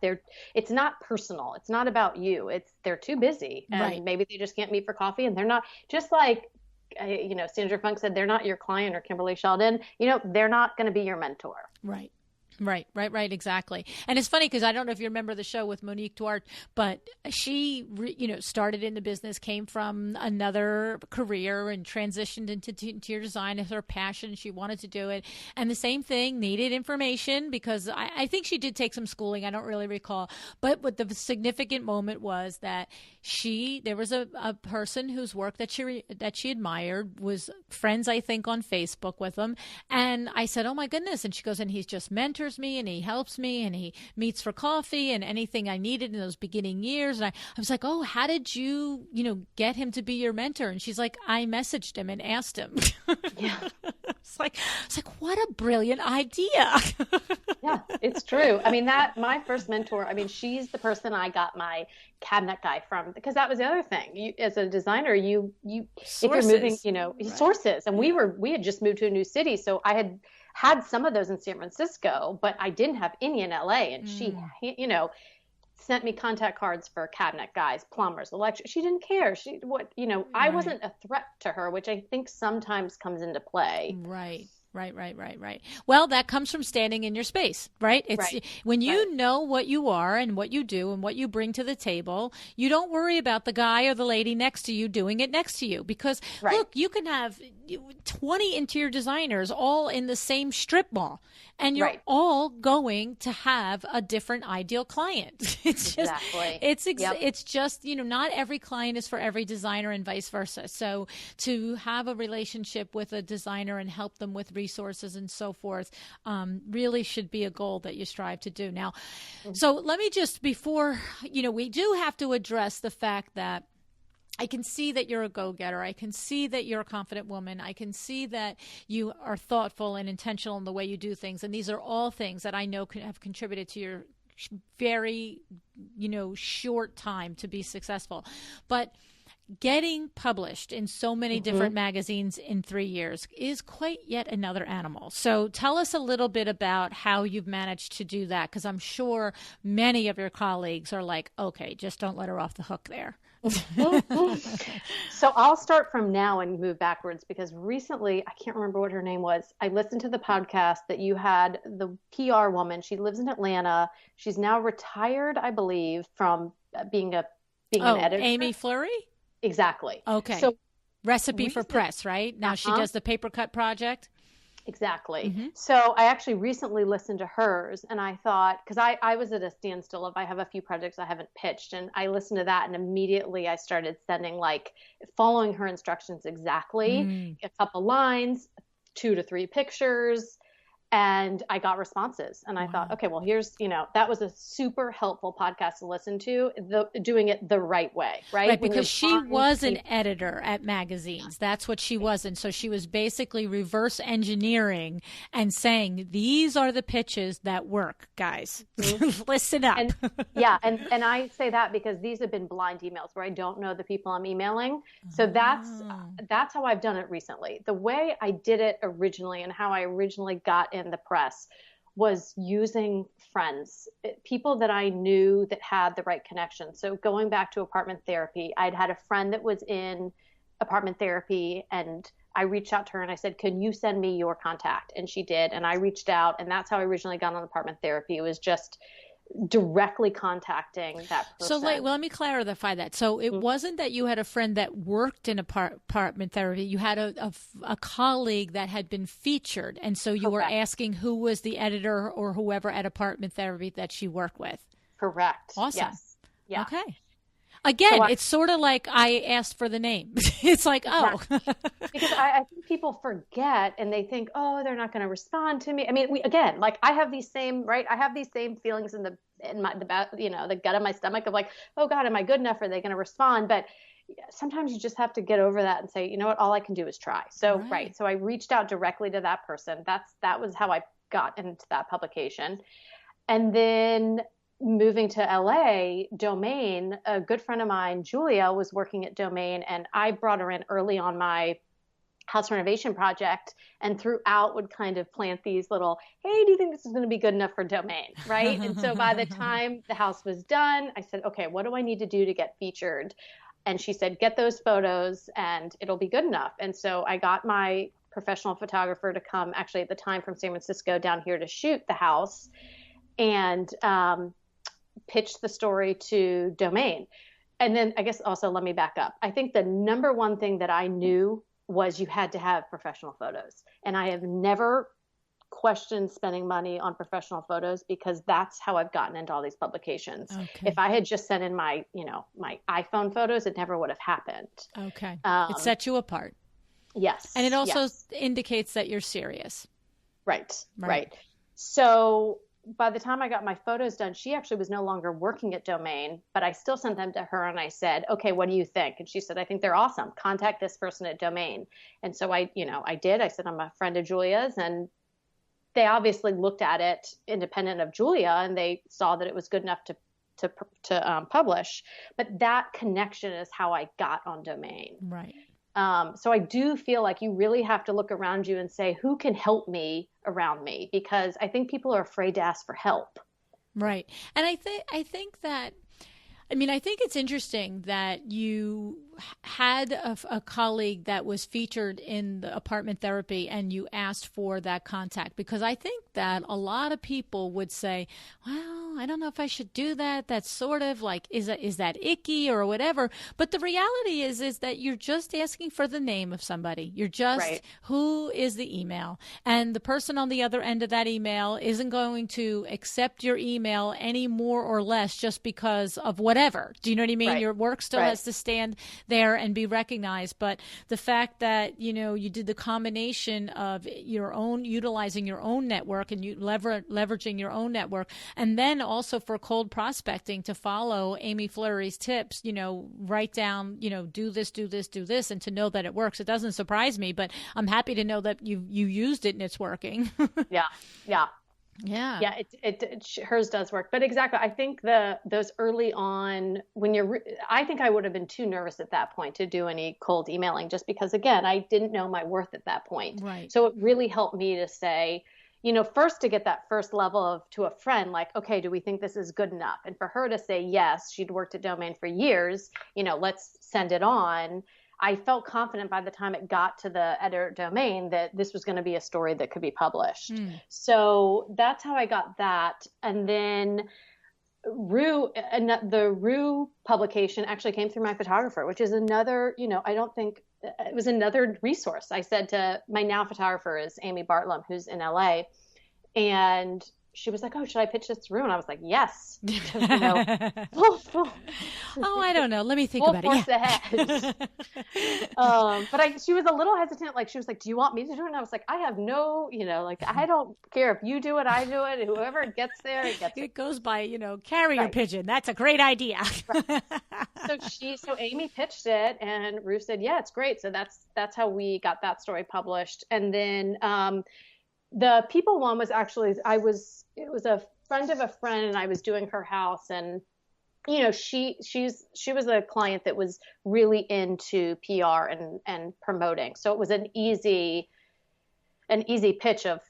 It's not personal. It's not about you. They're too busy, and maybe they just can't meet for coffee, and they're not, just like, Sandra Funk said, they're not your client, or Kimberly Sheldon, they're not going to be your mentor. Right. Right. Exactly. And it's funny because I don't know if you remember the show with Monique Duarte, but she, started in the business, came from another career and transitioned into interior design as her passion. She wanted to do it. And the same thing, needed information because I think she did take some schooling. I don't really recall. But what the significant moment was that there was a person whose work that she admired, was friends, I think, on Facebook with them. And I said, oh my goodness. And she goes, and he's just mentors me and he helps me and he meets for coffee and anything I needed in those beginning years. And I was like, oh, how did you, get him to be your mentor? And she's like, I messaged him and asked him. Yeah. It's like, what a brilliant idea. Yeah, it's true. I mean, my first mentor, she's the person I got my cabinet guy from, because that was the other thing. As a designer, if you're moving, sources, and we had just moved to a new city. So I had some of those in San Francisco, but I didn't have any in LA. And she, sent me contact cards for cabinet guys, plumbers, electric. She didn't care. I wasn't a threat to her, which I think sometimes comes into play. Right. Well, that comes from standing in your space, right? When you know what you are and what you do and what you bring to the table, you don't worry about the guy or the lady next to you doing it next to you. Because look, you can have 20 interior designers all in the same strip mall, and you're all going to have a different ideal client. It's just, not every client is for every designer and vice versa. So to have a relationship with a designer and help them with resources and so forth really should be a goal that you strive to do. Now, so let me just, before, we do have to address the fact that I can see that you're a go-getter. I can see that you're a confident woman. I can see that you are thoughtful and intentional in the way you do things. And these are all things that I know have contributed to your very, short time to be successful. But getting published in so many different magazines in 3 years is quite yet another animal. So tell us a little bit about how you've managed to do that, because I'm sure many of your colleagues are like, okay, just don't let her off the hook there. So I'll start from now and move backwards, because recently, I can't remember what her name was. I listened to the podcast that you had, the PR woman. She lives in Atlanta. She's now retired, I believe, from being an editor. Amy Fleury? Exactly. Okay. So Recipe for Press, right? Now she does the Paper Cut Project. Exactly. So I actually recently listened to hers, and I thought, because I was at a standstill of, I have a few projects I haven't pitched, and I listened to that, and immediately I started sending, following her instructions exactly, a couple lines, 2 to 3 pictures, and I got responses. And I thought, okay, well, here's, that was a super helpful podcast to listen to, doing it the right way, right? Right, because she was an editor at magazines. That's what she was. And so she was basically reverse engineering and saying, these are the pitches that work, guys. Listen up. And I say that because these have been blind emails where I don't know the people I'm emailing. So that's how I've done it recently. The way I did it originally and how I originally got in the press was using friends, people that I knew that had the right connection. So going back to apartment therapy, I'd had a friend that was in apartment therapy, and I reached out to her and I said, can you send me your contact? And she did. And I reached out, and that's how I originally got on apartment therapy. It was just directly contacting that person. So let me clarify that. So it wasn't that you had a friend that worked in apartment therapy. You had a colleague that had been featured. And so you were asking who was the editor or whoever at apartment therapy that she worked with. Correct. Awesome. Yes. Yeah. Okay. Again, it's sort of like I asked for the name. It's like, because I think people forget and they think, oh, they're not going to respond to me. I mean, I have these same, right? I have these same feelings in the gut of my stomach of like, oh God, am I good enough? Are they going to respond? But sometimes you just have to get over that and say, you know what, all I can do is try. So, So I reached out directly to that person. That was how I got into that publication. And then moving to LA, Domain, a good friend of mine, Julia, was working at Domain, and I brought her in early on my house renovation project, and throughout would kind of plant these little, hey, do you think this is going to be good enough for Domain? Right. And so by the time the house was done, I said, okay, what do I need to do to get featured? And she said, get those photos and it'll be good enough. And so I got my professional photographer to come, actually at the time from San Francisco, down here to shoot the house, and pitched the story to Domain. And then I guess also, let me back up. I think the number one thing that I knew was you had to have professional photos. And I have never questioned spending money on professional photos, because that's how I've gotten into all these publications. Okay. If I had just sent in my iPhone photos, it never would have happened. Okay. It sets you apart. Yes. And it also indicates that you're serious. Right. So by the time I got my photos done, she actually was no longer working at Domain, but I still sent them to her and I said, okay, what do you think? And she said, I think they're awesome. Contact this person at Domain. And so I did. I said, I'm a friend of Julia's, and they obviously looked at it independent of Julia, and they saw that it was good enough to publish. But that connection is how I got on Domain. Right. So I do feel like you really have to look around you and say, who can help me around me? Because I think people are afraid to ask for help. Right. And I think that, I think it's interesting that you had a colleague that was featured in the apartment therapy and you asked for that contact, because I think that a lot of people would say, well, I don't know if I should do that. That's sort of like, is that icky or whatever? But the reality is that you're just asking for the name of somebody. You're just, who is the email? And the person on the other end of that email isn't going to accept your email any more or less just because of whatever. Do you know what I mean? Right. Your work still has to stand. there and be recognized. But the fact that, you did the combination of utilizing your own network and leveraging your own network, and then also for cold prospecting to follow Amy Fleury's tips, write down, do this, do this, do this, and to know that it works. It doesn't surprise me, but I'm happy to know that you used it and it's working. Yeah. Yeah. Hers does work. But exactly, I think those early on, I think I would have been too nervous at that point to do any cold emailing, just because, again, I didn't know my worth at that point. Right. So it really helped me to say, first to get that first level to a friend, like, okay, do we think this is good enough? And for her to say yes, she'd worked at Domain for years, let's send it on. I felt confident by the time it got to the editor Domain that this was going to be a story that could be published. So that's how I got that. And then the Rue publication actually came through my photographer, which is another, I don't think it was another resource. I said to my now photographer is Amy Bartlam, who's in LA, and she was like, "Oh, should I pitch this to Rue?" And I was like, "Yes." Oh, I don't know. Let me think about it. Yeah. But she was a little hesitant. Like, she was like, "Do you want me to do it?" And I was like, "I have no, I don't care if you do it, I do it. Whoever gets there, it gets it goes by, carrier pigeon. That's a great idea." Right. So Amy pitched it, and Rue said, "Yeah, it's great." So that's how we got that story published. And then the people one was actually, it was a friend of a friend, and I was doing her house, and she was a client that was really into PR and promoting. So it was an easy pitch of,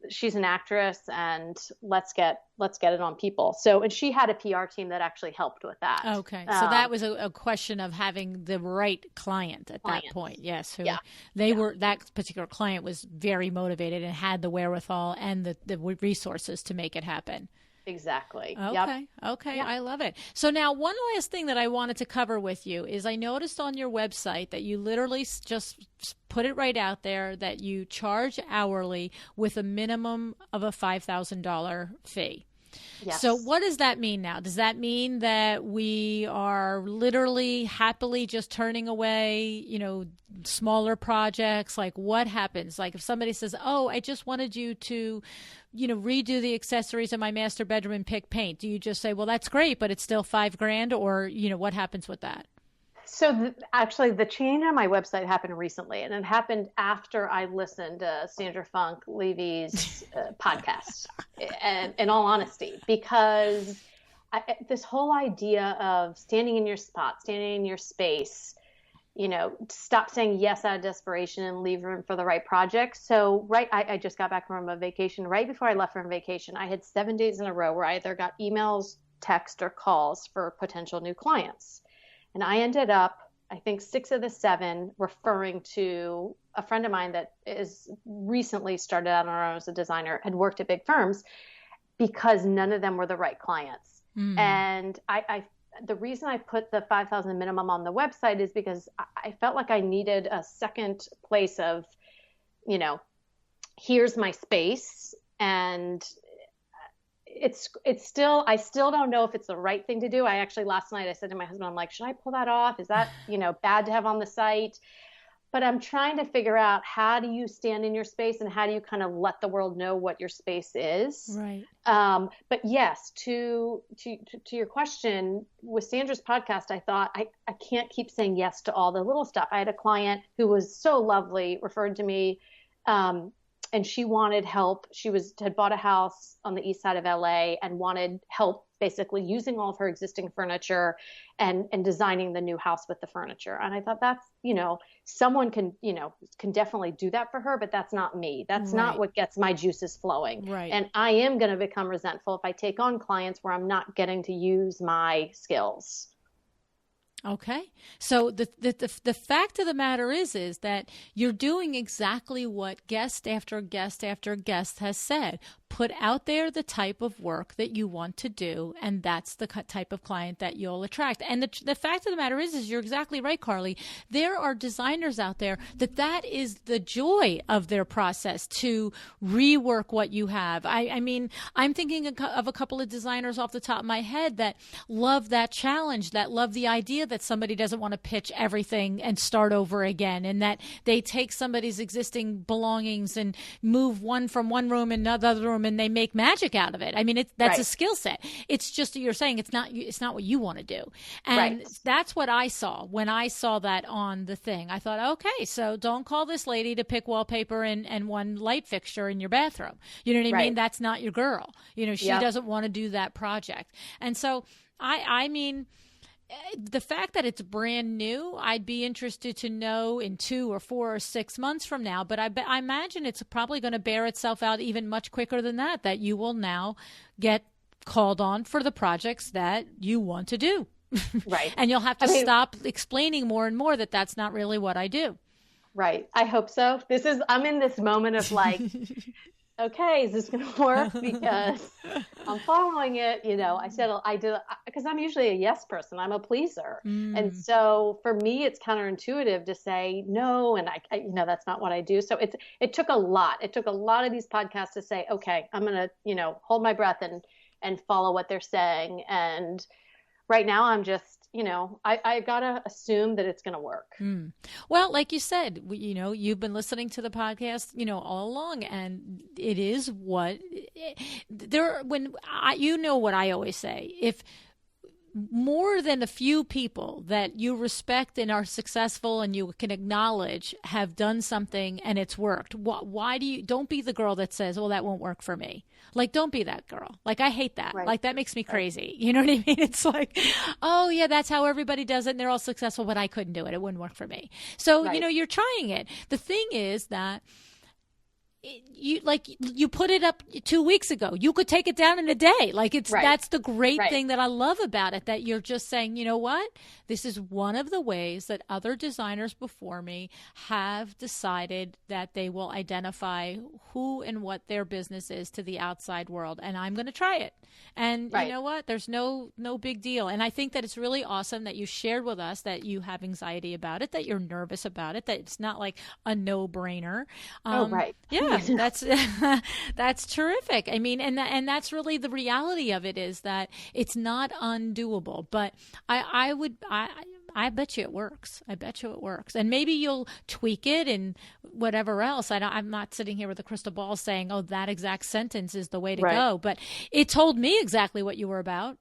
she's an actress and let's get it on people. So, and she had a PR team that actually helped with that. Okay. So that was a question of having the right client at that point. Yes. That particular client was very motivated and had the wherewithal and the resources to make it happen. Exactly. Okay. Yep. Okay. Yep. I love it. So now one last thing that I wanted to cover with you is I noticed on your website that you literally just put it right out there that you charge hourly with a minimum of a $5,000 fee. Yes. So what does that mean now? Does that mean that we are literally happily just turning away, smaller projects? Like, what happens? Like, if somebody says, "Oh, I just wanted you to, redo the accessories in my master bedroom and pick paint," do you just say, "Well, that's great, but it's still $5,000," or, what happens with that? So actually, the change on my website happened recently, and it happened after I listened to Sandra Funk Levy's podcast, and in all honesty, because this whole idea of standing in your spot, standing in your space, stop saying yes out of desperation and leave room for the right project. So I just got back from a vacation. Right before I left from vacation, I had 7 days in a row where I either got emails, text, or calls for potential new clients. And I ended up, I think 6 of the 7, referring to a friend of mine that is recently started out on her own as a designer, had worked at big firms, because none of them were the right clients. And the reason I put the $5,000 minimum on the website is because I felt like I needed a second place of, here's my space, and I still don't know if it's the right thing to do. I actually, last night I said to my husband, I'm like, should I pull that off? Is that, bad to have on the site? But I'm trying to figure out, how do you stand in your space and how do you kind of let the world know what your space is? Right. But yes, to your question, with Sandra's podcast, I thought I can't keep saying yes to all the little stuff. I had a client who was so lovely, referred to me, and she wanted help. She had bought a house on the east side of LA and wanted help basically using all of her existing furniture and designing the new house with the furniture. And I thought, that's, someone can definitely do that for her, but that's not me. That's not what gets my juices flowing. Right. And I am going to become resentful if I take on clients where I'm not getting to use my skills. Okay. So the fact of the matter is that you're doing exactly what guest after guest after guest has said. put out there the type of work that you want to do, and that's the type of client that you'll attract. And the fact of the matter is you're exactly right, Carly. There are designers out there that is the joy of their process, to rework what you have. I mean, I'm thinking of a couple of designers off the top of my head that love that challenge, that love the idea that somebody doesn't want to pitch everything and start over again, and that they take somebody's existing belongings and move one from one room in another room, and they make magic out of it. I mean, that's a skill set. It's just, you're saying it's not what you want to do. And that's what I saw when I saw that on the thing. I thought, okay, so don't call this lady to pick wallpaper and one light fixture in your bathroom. You know what I mean? That's not your girl. You know, she doesn't want to do that project. And so I mean, the fact that it's brand new, I'd be interested to know in 2 or 4 or 6 months from now. But I imagine it's probably going to bear itself out even much quicker than that you will now get called on for the projects that you want to do. Right. And you'll have to stop explaining more and more that that's not really what I do. Right. I hope so. I'm in this moment of like, okay, is this going to work? Because I'm following it. You know, I do, because I'm usually a yes person. I'm a pleaser. And so for me, it's counterintuitive to say no. And I that's not what I do. So it took a lot. It took a lot of these podcasts to say, okay, I'm going to, hold my breath and follow what they're saying. And right now I'm just, I got to assume that it's going to work. Well, like you said, you've been listening to the podcast, all along, and it is what what I always say, if more than a few people that you respect and are successful and you can acknowledge have done something and it's worked, why don't be the girl that says, well, that won't work for me. Like, don't be that girl. Like, I hate that. Right. Like, that makes me crazy. You know what I mean? It's like, oh yeah, that's how everybody does it and they're all successful, but I couldn't do it. It wouldn't work for me. So, you're trying it. The thing is that you put it up 2 weeks ago. You could take it down in a day. Like, that's the great thing that I love about it, that you're just saying, you know what? This is one of the ways that other designers before me have decided that they will identify who and what their business is to the outside world. And I'm going to try it. And you know what? There's no big deal. And I think that it's really awesome that you shared with us that you have anxiety about it, that you're nervous about it, that it's not like a no-brainer. Yeah, that's terrific. I mean, and that's really the reality of it, is that it's not undoable. But I bet you it works. I bet you it works. And maybe you'll tweak it and whatever else. I'm not sitting here with a crystal ball saying, oh, that exact sentence is the way to go. But it told me exactly what you were about.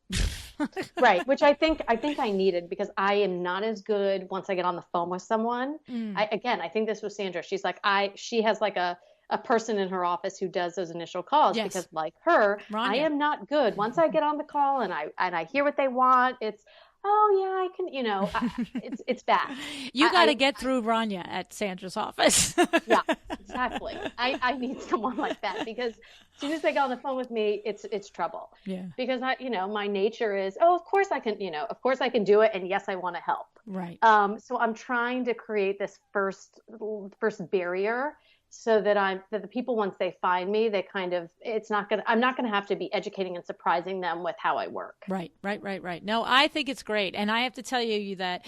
Right. Which I think I needed, because I am not as good once I get on the phone with someone. I think this was Sandra. She's like, she has like a person in her office who does those initial calls, because like her, Rania. I am not good. Once I get on the call and I hear what they want, it's, oh yeah, I can, it's bad. You got to get through Rania at Sandra's office. Yeah, exactly. I need someone like that, because as soon as they get on the phone with me, it's trouble. Yeah. Because my nature is, of course I can do it. And yes, I want to help. Right. So I'm trying to create this first barrier, so that the people, once they find me, they kind of, I'm not going to have to be educating and surprising them with how I work. Right. No, I think it's great. And I have to tell you that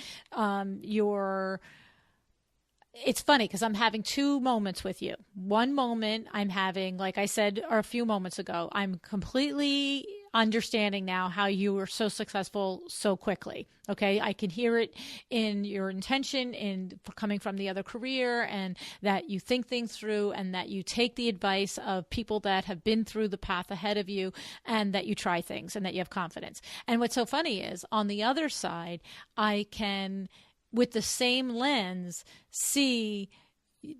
it's funny, because I'm having 2 moments with you. One moment I'm having, like I said, or a few moments ago, I'm completely understanding now how you were so successful so quickly. Okay. I can hear it in your intention in coming from the other career, and that you think things through, and that you take the advice of people that have been through the path ahead of you, and that you try things, and that you have confidence. And what's so funny is, on the other side, I can, with the same lens, see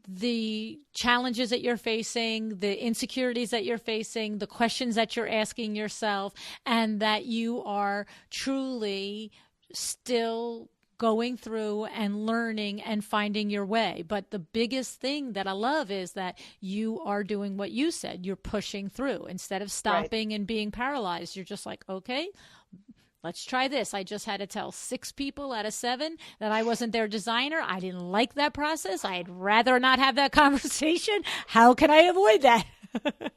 the challenges that you're facing, the insecurities that you're facing, the questions that you're asking yourself, and that you are truly still going through and learning and finding your way. But the biggest thing that I love is that you are doing what you said. You're pushing through. Instead of stopping and being paralyzed, you're just like, okay, let's try this. I just had to tell 6 people out of 7 that I wasn't their designer. I didn't like that process. I'd rather not have that conversation. How can I avoid that?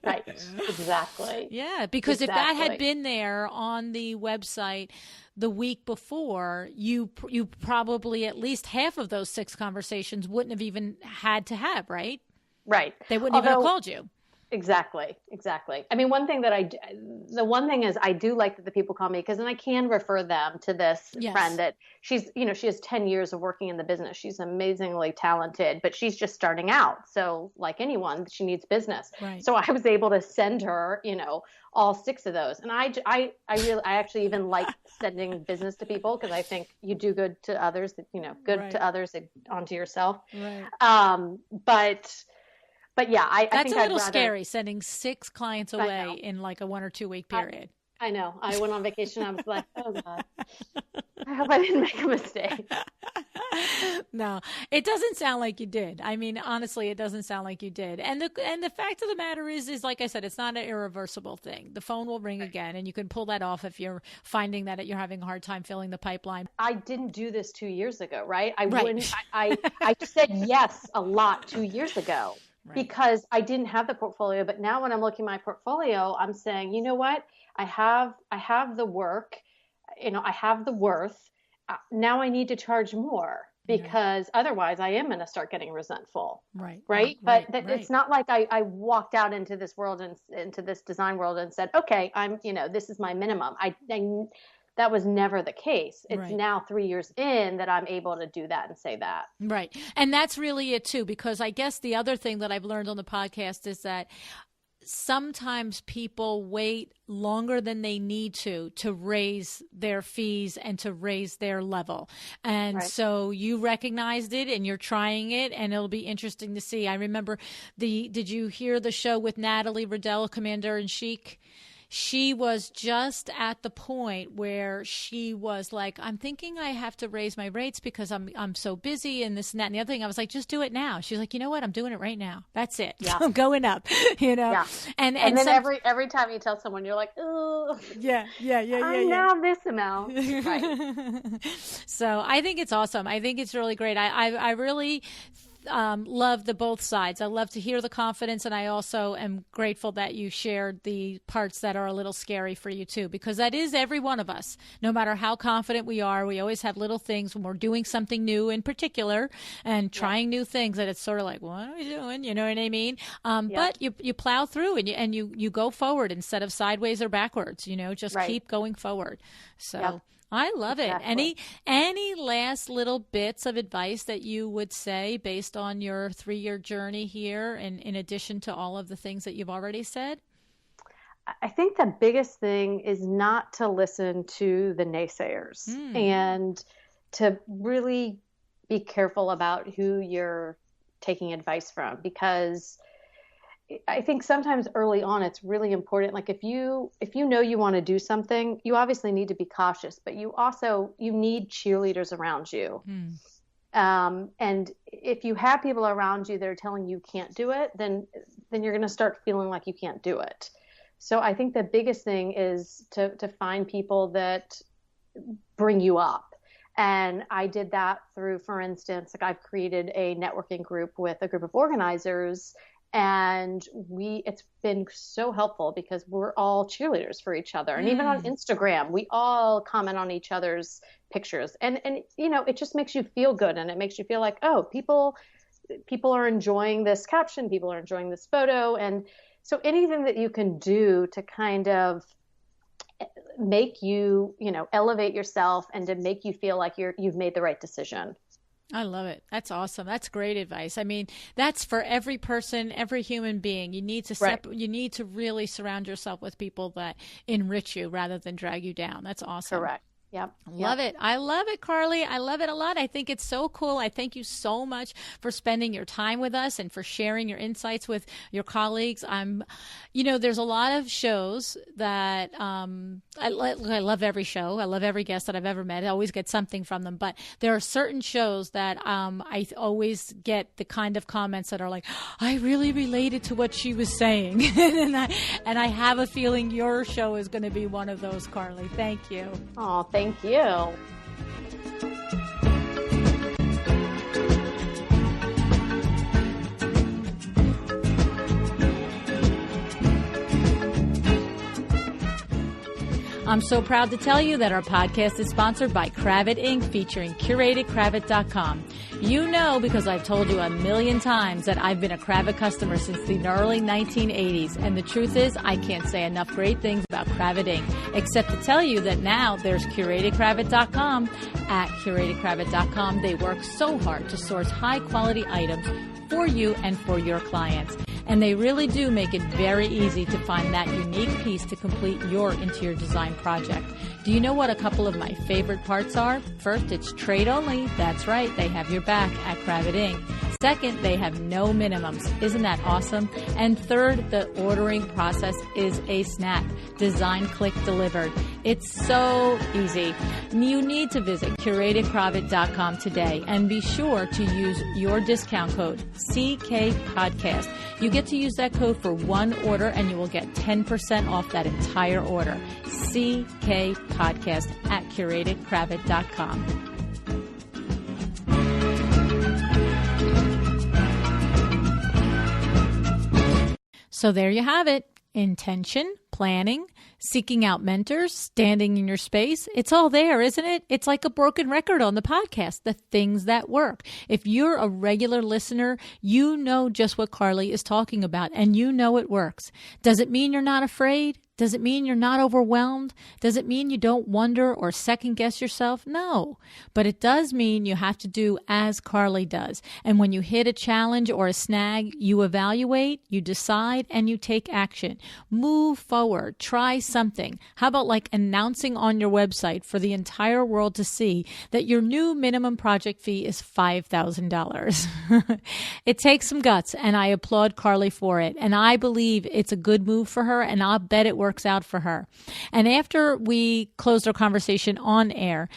Right. Exactly. Yeah, because if that had been there on the website the week before, you probably at least half of those 6 conversations wouldn't have even had to have, right? Right. They wouldn't even have called you. Exactly. I mean, the one thing is I do like that the people call me, because then I can refer them to this friend that she has 10 years of working in the business. She's amazingly talented, but she's just starting out. So like anyone, she needs business. Right. So I was able to send her, all 6 of those. And I actually even like sending business to people, because I think you do good to others, to others and onto yourself. Right. But yeah, I that's think a little I'd rather, scary, sending 6 clients away in like a 1 or 2 week period. I know. I went on vacation. I was like, oh God, I hope I didn't make a mistake. No, it doesn't sound like you did. I mean, honestly, it doesn't sound like you did. And the fact of the matter is like I said, it's not an irreversible thing. The phone will ring again, and you can pull that off if you're finding that you're having a hard time filling the pipeline. I didn't do this 2 years ago, right? I said yes a lot 2 years ago. Right. Because I didn't have the portfolio, but now when I'm looking at my portfolio, I'm saying, you know what? I have the work, I have the worth. Now I need to charge more, because otherwise I am going to start getting resentful. Right. But it's not like I walked out into this world and into this design world and said, okay, I'm, this is my minimum. That was never the case. It's now 3 years in that I'm able to do that and say that. Right. And that's really it too, because I guess the other thing that I've learned on the podcast is that sometimes people wait longer than they need to raise their fees and to raise their level. And so you recognized it and you're trying it, and it'll be interesting to see. I remember did you hear the show with Natalie Riddell, Commander in Chic? She was just at the point where she was like, I'm thinking I have to raise my rates because I'm so busy and this and that and the other thing. I was like, just do it now. She's like, you know what? I'm doing it right now. That's it. Yeah. I'm going up, Yeah. And then every time you tell someone, you're like, oh, yeah. I'm now this amount. Right. So I think it's awesome. I think it's really great. I really love the both sides. I love to hear the confidence, and I also am grateful that you shared the parts that are a little scary for you too, because that is every one of us. No matter how confident we are, we always have little things when we're doing something new in particular and trying new things that it's sort of like, what are we doing? You know what I mean? But you plow through and you go forward instead of sideways or backwards, just keep going forward. So I love it. Any last little bits of advice that you would say based on your 3-year journey here, and in addition to all of the things that you've already said? I think the biggest thing is not to listen to the naysayers and to really be careful about who you're taking advice from, because I think sometimes early on, it's really important. Like if you know you want to do something, you obviously need to be cautious, but you need cheerleaders around you. And if you have people around you that are telling you can't do it, then you're going to start feeling like you can't do it. So I think the biggest thing is to find people that bring you up. And I did that through, for instance, like I've created a networking group with a group of organizers. And it's been so helpful because we're all cheerleaders for each other. And even on Instagram, we all comment on each other's pictures. And it just makes you feel good. And it makes you feel like, oh, people are enjoying this caption. People are enjoying this photo. And so anything that you can do to kind of make you, elevate yourself and to make you feel like you've made the right decision. I love it. That's awesome. That's great advice. I mean, that's for every person, every human being. You need to you need to really surround yourself with people that enrich you rather than drag you down. That's awesome. Correct. Yep. Love it. I love it, Carly. I love it a lot. I think it's so cool. I thank you so much for spending your time with us and for sharing your insights with your colleagues. There's a lot of shows that I love every show. I love every guest that I've ever met. I always get something from them. But there are certain shows that I always get the kind of comments that are like, I really related to what she was saying. and I have a feeling your show is going to be one of those, Carly. Thank you. Oh, thank you. I'm so proud to tell you that our podcast is sponsored by Cravat Inc., featuring curatedcravat.com. You know, because I've told you a million times, that I've been a Cravat customer since the early 1980s. And the truth is, I can't say enough great things about Cravat Inc., except to tell you that now there's curatedcravat.com. At curatedcravat.com, they work so hard to source high-quality items for you and for your clients. And they really do make it very easy to find that unique piece to complete your interior design project. Do you know what a couple of my favorite parts are? First, it's trade only. That's right, they have your back at Cravat Inc. Second, they have no minimums. Isn't that awesome? And third, the ordering process is a snap. Design, click, delivered. It's so easy. You need to visit curatedcravat.com today and be sure to use your discount code CKPodcast. You get to use that code for one order and you will get 10% off that entire order. CK Podcast at curatedcravat.com. So there you have it. Intention, planning, seeking out mentors, standing in your space. It's all there, isn't it? It's like a broken record on the podcast, the things that work. If you're a regular listener, you know just what Carly is talking about, and you know it works. Does it mean you're not afraid? Does it mean you're not overwhelmed? Does it mean you don't wonder or second guess yourself? No. But it does mean you have to do as Carly does. And when you hit a challenge or a snag, you evaluate, you decide, and you take action. Move forward. Try something. How about like announcing on your website for the entire world to see that your new minimum project fee is $5,000? It takes some guts, and I applaud Carly for it. And I believe it's a good move for her, and I'll bet it works out for her. And after we closed our conversation on air,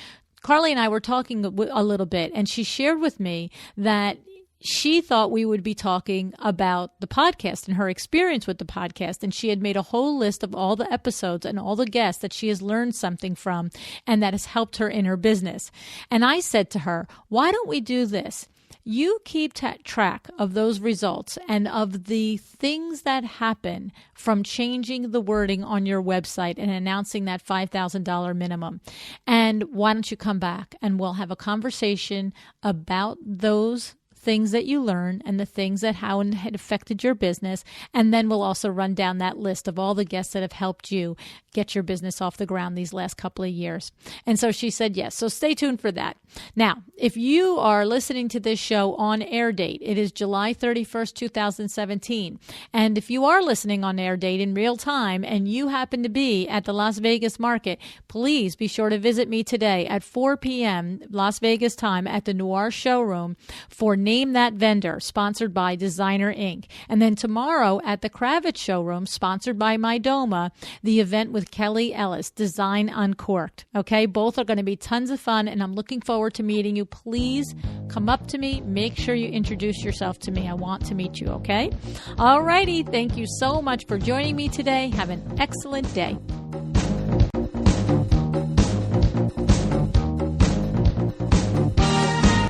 Carly and I were talking a little bit, and she shared with me that she thought we would be talking about the podcast and her experience with the podcast. And she had made a whole list of all the episodes and all the guests that she has learned something from and that has helped her in her business. And I said to her, why don't we do this? You keep track of those results and of the things that happen from changing the wording on your website and announcing that $5,000 minimum. And why don't you come back and we'll have a conversation about those things that you learn and the things that how it had affected your business. And then we'll also run down that list of all the guests that have helped you get your business off the ground these last couple of years. And so she said yes. So stay tuned for that. Now, if you are listening to this show on air date, it is July 31st, 2017. And if you are listening on air date in real time and you happen to be at the Las Vegas market, please be sure to visit me today at 4 p.m. Las Vegas time at the Noir showroom for Name That Vendor, sponsored by Designer Inc. And then tomorrow at the Kravitz showroom, sponsored by Mydoma, the event with Kelly Ellis, Design Uncorked. Okay, both are going to be tons of fun, and I'm looking forward to meeting you. Please come up to me. Make sure you introduce yourself to me. I want to meet you, okay? All righty. Thank you so much for joining me today. Have an excellent day.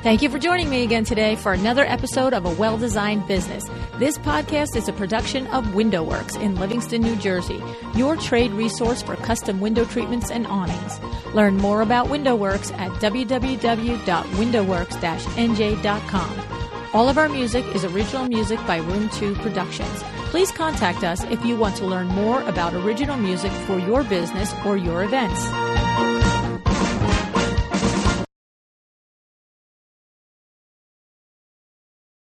Thank you for joining me again today for another episode of A Well-Designed Business. This podcast is a production of WindowWorks in Livingston, New Jersey, your trade resource for custom window treatments and awnings. Learn more about WindowWorks at www.windowworks-nj.com. All of our music is original music by Room 2 Productions. Please contact us if you want to learn more about original music for your business or your events.